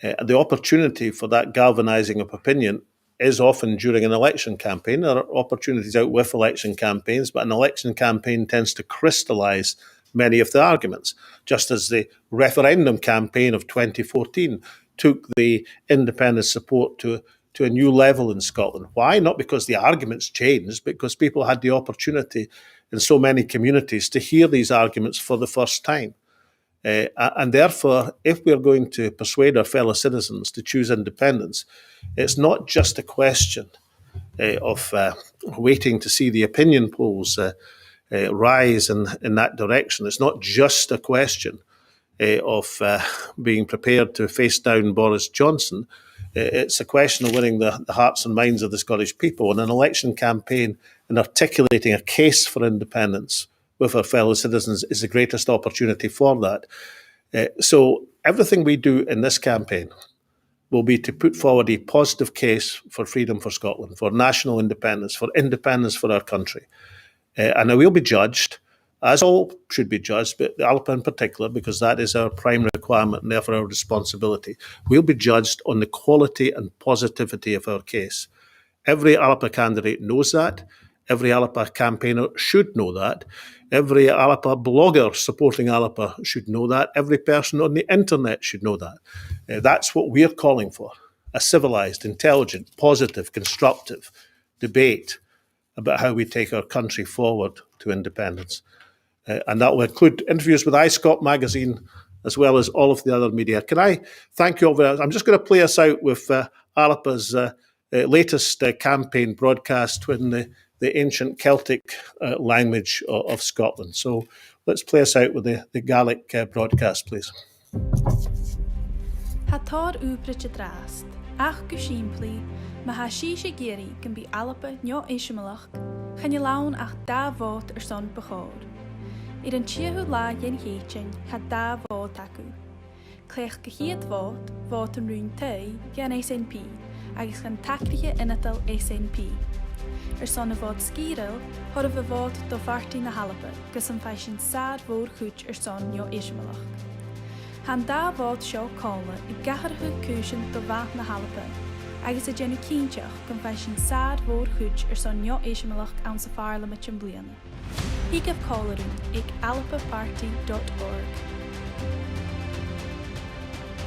The opportunity for that galvanising of opinion is often during an election campaign. There are opportunities out with election campaigns, but an election campaign tends to crystallise many of the arguments, just as the referendum campaign of 2014 took the independent support to a new level in Scotland. Why? Not because the arguments changed, but because people had the opportunity in so many communities to hear these arguments for the first time. And therefore, if we're going to persuade our fellow citizens to choose independence, it's not just a question of waiting to see the opinion polls rise in that direction. It's not just a question of being prepared to face down Boris Johnson. It's a question of winning the hearts and minds of the Scottish people. And an election campaign and articulating a case for independence with our fellow citizens is the greatest opportunity for that. So everything we do in this campaign will be to put forward a positive case for freedom for Scotland, for national independence for our country. And I will be judged, as all should be judged, but the ALBA in particular, because that is our prime requirement and therefore our responsibility. We'll be judged on the quality and positivity of our case. Every ALBA candidate knows that. Every ALBA campaigner should know that. Every ALBA blogger supporting ALBA should know that. Every person on the internet should know that. That's what we're calling for, a civilised, intelligent, positive, constructive debate about how we take our country forward to independence. And that will include interviews with iScot magazine, as well as all of the other media. Can I thank you all very much? I'm just going to play us out with ALBA's latest campaign broadcast in the ancient Celtic language of Scotland. So let's play us out with the Gaelic broadcast, please. Hatar ubrich drast, ach gushimpley, ma ha shisha giri can be alapa nyo ishmalach, can you laun ach da vot son begaur. An chiahu la yen heechin had da vot taku. Klech geheet vot an rune tei, yan SNP, agus gan takliche inatal SNP. Son vod skiril, hor of a vod do varti na halapa, gus an fashion sad vor huch son nyo ishmalach. Han da vod seo cola I gahar hu cushion do vat na halapa, agus a jenny keenchach gan fashion sad vor huch son nyo ishmalach an sa farla mit bliana. He gave cola ag alpaparty.org.